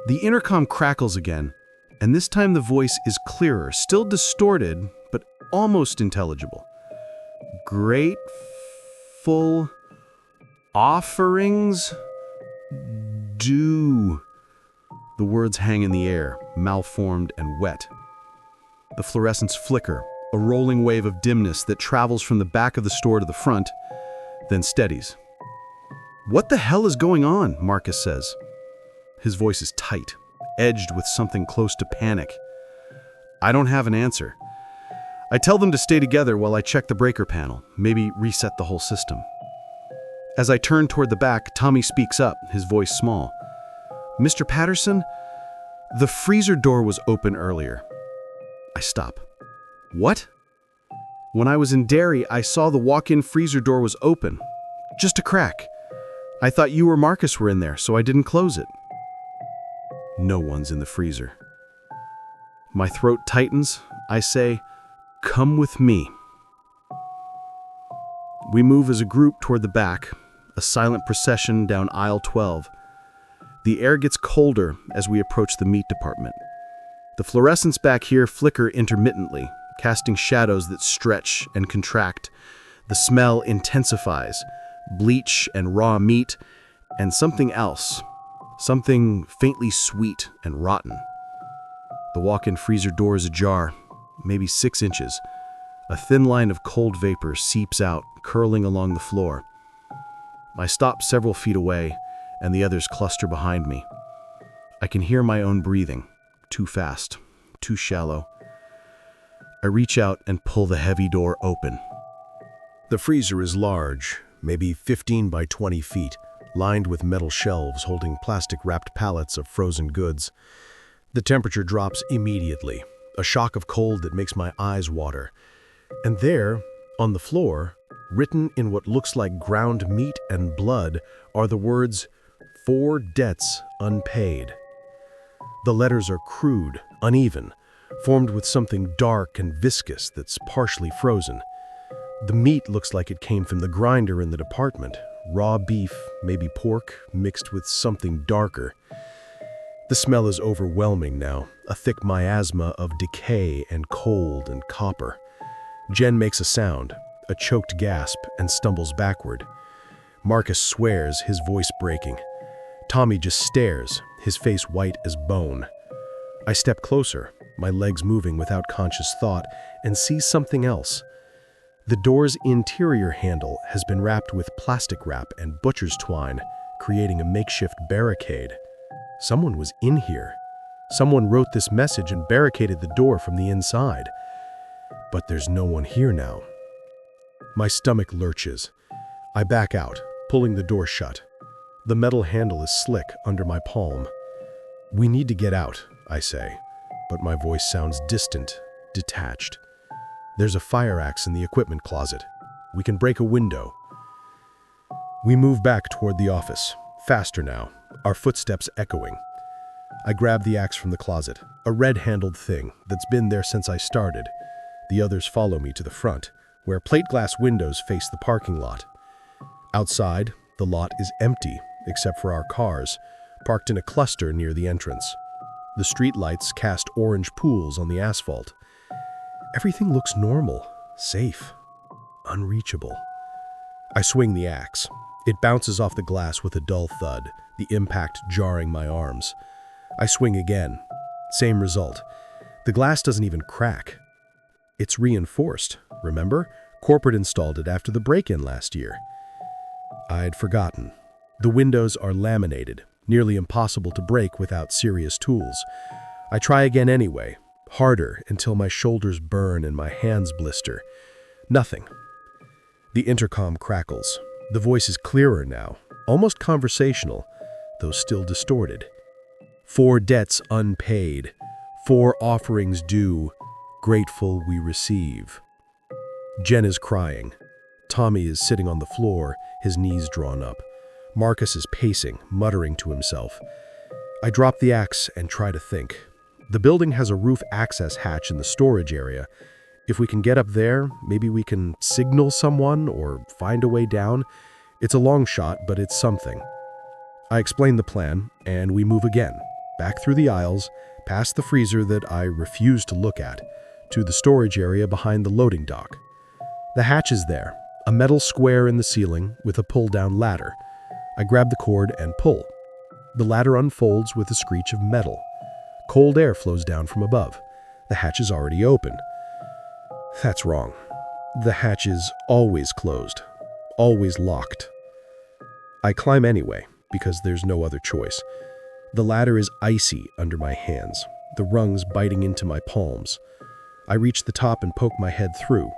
Speaker 1: The intercom crackles again, and this time the voice is clearer, still distorted, but almost intelligible. "Grateful offerings due." The words hang in the air, malformed and wet. The fluorescents flicker, a rolling wave of dimness that travels from the back of the store to the front, then steadies. "What the hell is going on?" Marcus says. His voice is tight, edged with something close to panic. I don't have an answer. I tell them to stay together while I check the breaker panel, maybe reset the whole system. As I turn toward the back, Tommy speaks up, his voice small. "Mr. Patterson, the freezer door was open earlier." I stop. "What?" "When I was in dairy, I saw the walk-in freezer door was open. Just a crack. I thought you or Marcus were in there, so I didn't close it." No one's in the freezer. My throat tightens. I say, "Come with me." We move as a group toward the back, a silent procession down aisle 12. The air gets colder as we approach the meat department. The fluorescents back here flicker intermittently, casting shadows that stretch and contract. The smell intensifies, bleach and raw meat,
Speaker 5: And something else. Something faintly sweet and rotten. The walk-in freezer door is ajar, maybe 6 inches. A thin line of cold vapor seeps out, curling along the floor. I stop several feet away, and the others cluster behind me. I can hear my own breathing. Too fast, too shallow. I reach out and pull the heavy door open.
Speaker 1: The freezer is large, maybe 15 by 20 feet, lined with metal shelves holding plastic-wrapped pallets of frozen goods. The temperature drops immediately, a shock of cold that makes my eyes water. And there, on the floor, written in what looks like ground meat and blood, are the words, "4 debts unpaid." The letters are crude, uneven, formed with something dark and viscous that's partially frozen. The meat looks like it came from the grinder in the department. Raw beef, maybe pork, mixed with something darker. The smell is overwhelming now, a thick miasma of decay and cold and copper. Jen makes a sound, a choked gasp, and stumbles backward. Marcus swears, his voice breaking. Tommy just stares, his face white as bone. I step closer, my legs moving without conscious thought, and see something else. The door's interior handle has been wrapped with plastic wrap and butcher's twine, creating a makeshift barricade. Someone was in here. Someone wrote this message and barricaded the door from the inside. But there's no one here now. My stomach lurches. I back out, pulling the door shut. The metal handle is slick under my palm. "We need to get out," I say, but my voice sounds distant, detached. "There's a fire axe in the equipment closet. We can break a window." We move back toward the office, faster now, our footsteps echoing. I grab the axe from the closet, a red-handled thing that's been there since I started. The others follow me to the front, where plate glass windows face the parking lot. Outside, the lot is empty, except for our cars, parked in a cluster near the entrance. The streetlights cast orange pools on the asphalt. Everything looks normal, safe, unreachable. I swing the axe. It bounces off the glass with a dull thud, the impact jarring my arms. I swing again. Same result. The glass doesn't even crack. It's reinforced, remember? Corporate installed it after the break-in last year. I'd forgotten. The windows are laminated, nearly impossible to break without serious tools. I try again anyway, harder until my shoulders burn and my hands blister. Nothing. The intercom crackles. The voice is clearer now, almost conversational, though still distorted. 4 debts unpaid, 4 offerings due, grateful we receive. Jen is crying. Tommy is sitting on the floor, his knees drawn up. Marcus is pacing, muttering to himself. I drop the axe and try to think. The building has a roof access hatch in the storage area. If we can get up there, maybe we can signal someone or find a way down. It's a long shot, but it's something. I explain the plan, and we move again, back through the aisles, past the freezer that I refuse to look at, to the storage area behind the loading dock. The hatch is there, a metal square in the ceiling with a pull-down ladder. I grab the cord and pull. The ladder unfolds with a screech of metal. Cold air flows down from above. The hatch is already open. That's wrong. The hatch is always closed, always locked. I climb anyway, because there's no other choice. The ladder is icy under my hands, the rungs biting into my palms. I reach the top and poke my head through.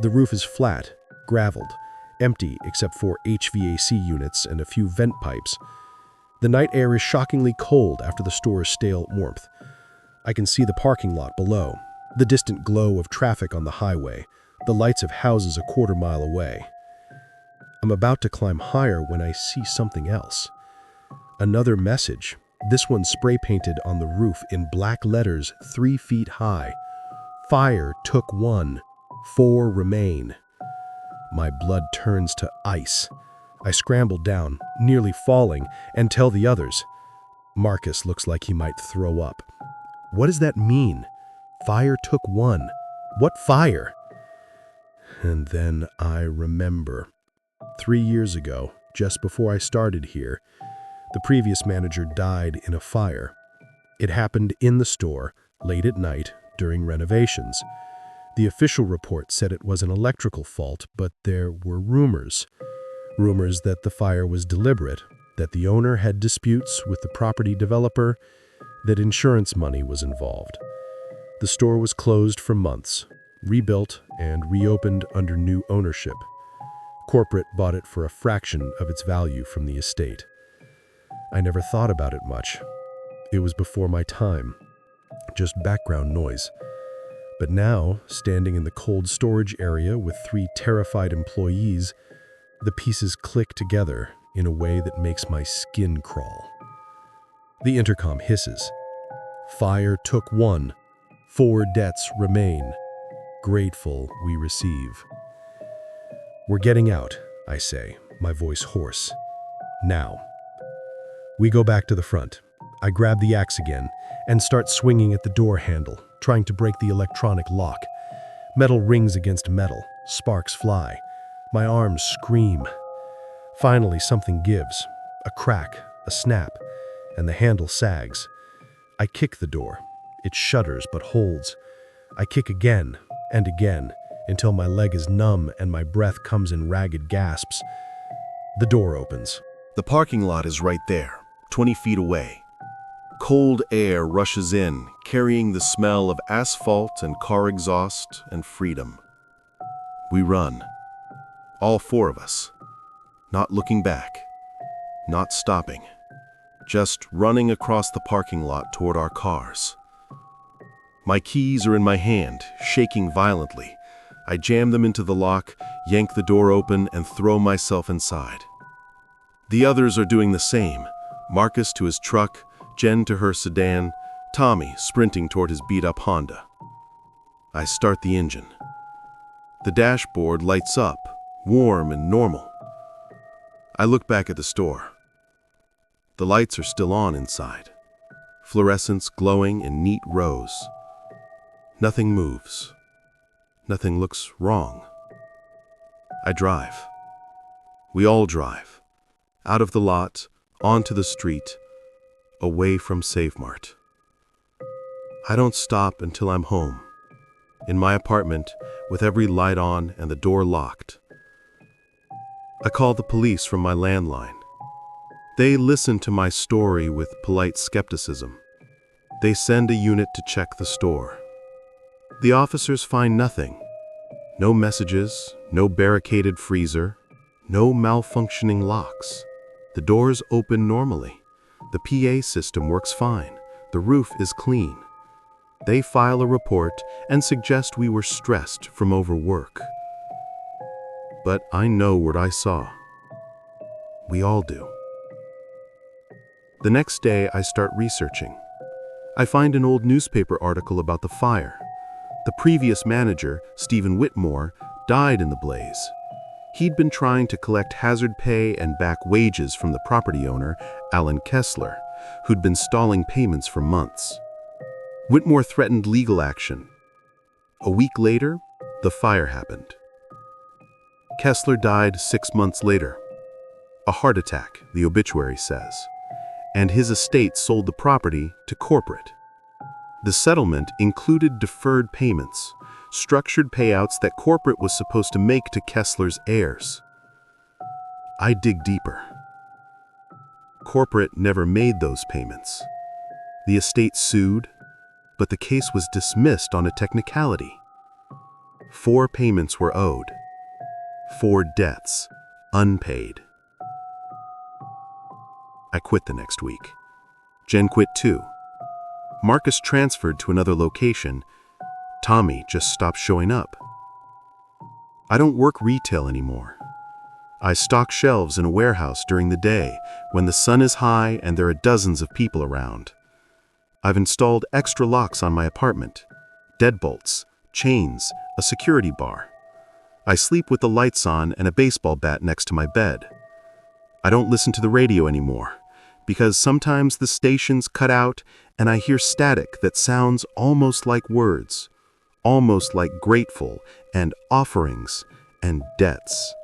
Speaker 1: The roof is flat, graveled, empty except for HVAC units and a few vent pipes. The night air is shockingly cold after the store's stale warmth. I can see the parking lot below, the distant glow of traffic on the highway, the lights of houses a quarter mile away. I'm about to climb higher when I see something else. Another message, this one spray-painted on the roof in black letters 3 feet high. Fire took 1, 4 remain. My blood turns to ice. I scramble down, nearly falling, and tell the others. Marcus looks like he might throw up. What does that mean? Fire took 1. What fire? And then I remember. 3 years ago,
Speaker 4: just before I started here. The previous manager died in a fire. It happened in the store, late at night, during renovations. The official report said it was an electrical fault, but there were rumors. Rumors that the fire was deliberate, that the owner had disputes with the property developer, that insurance money was involved. The store was closed for months, rebuilt and reopened under new ownership. Corporate bought it for a fraction of its value from the estate. I never thought about it much. It was before my time, just background noise. But now, standing in the cold storage area with 3 terrified employees, the pieces click together in a way that makes my skin crawl. The intercom hisses. Fire took 1. 4 debts remain. Grateful we receive. We're getting out, I say, my voice hoarse. Now. We go back to the front. I grab the axe again and start swinging at the door handle, trying to break the electronic lock. Metal rings against metal. Sparks fly. My arms scream. Finally, something gives. A crack, a snap, and the handle sags. I kick the door. It shudders but holds. I kick again and again until my leg is numb and my breath comes in ragged gasps. The door opens.
Speaker 2: The parking lot is right there, 20 feet away. Cold air rushes in, carrying the smell of asphalt and car exhaust and freedom. We run. All 4 of us. Not looking back. Not stopping. Just running across the parking lot toward our cars. My keys are in my hand, shaking violently. I jam them into the lock, yank the door open, and throw myself inside. The others are doing the same. Marcus to his truck, Jen to her sedan, Tommy sprinting toward his beat-up Honda. I start the engine. The dashboard lights up, warm and normal. I look back at the store. The lights are still on inside, fluorescents glowing in neat rows. Nothing moves. Nothing looks wrong. I drive. We all drive. Out of the lot, onto the street, away from Save Mart. I don't stop until I'm home, in my apartment, with every light on and the door locked. I call the police from my landline. They listen to my story with polite skepticism. They send a unit to check the store. The officers find nothing. No messages, no barricaded freezer, no malfunctioning locks. The doors open normally. The PA system works fine. The roof is clean. They file a report and suggest we were stressed from overwork. But I know what I saw. We all do. The next day, I start researching. I find an old newspaper article about the fire. The previous manager, Stephen Whitmore, died in the blaze. He'd been trying to collect hazard pay and back wages from the property owner, Alan Kessler, who'd been stalling payments for months. Whitmore threatened legal action. A week later, the fire happened. Kessler died 6 months later. A heart attack, the obituary says. And his estate sold the property to corporate. The settlement included deferred payments, structured payouts that corporate was supposed to make to Kessler's heirs. I dig deeper. Corporate never made those payments. The estate sued, but the case was dismissed on a technicality. 4 payments were owed. 4 debts, unpaid. I quit the next week. Jen quit too. Marcus transferred to another location. Tommy just stopped showing up. I don't work retail anymore. I stock shelves in a warehouse during the day when the sun is high and there are dozens of people around. I've installed extra locks on my apartment, deadbolts, chains, a security bar. I sleep with the lights on and a baseball bat next to my bed. I don't listen to the radio anymore, because sometimes the stations cut out and I hear static that sounds almost like words, almost like grateful and offerings and debts.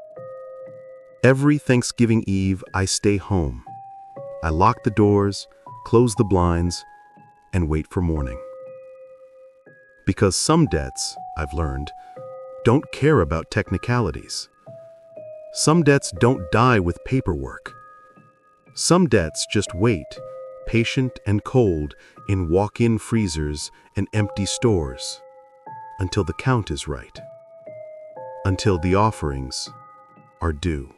Speaker 4: Every Thanksgiving Eve, I stay home. I lock the doors, close the blinds, and wait for morning. Because some debts, I've learned, don't care about technicalities. Some debts don't die with paperwork. Some debts just wait, patient and cold, in walk-in freezers and empty stores, until the count is right, until the offerings are due.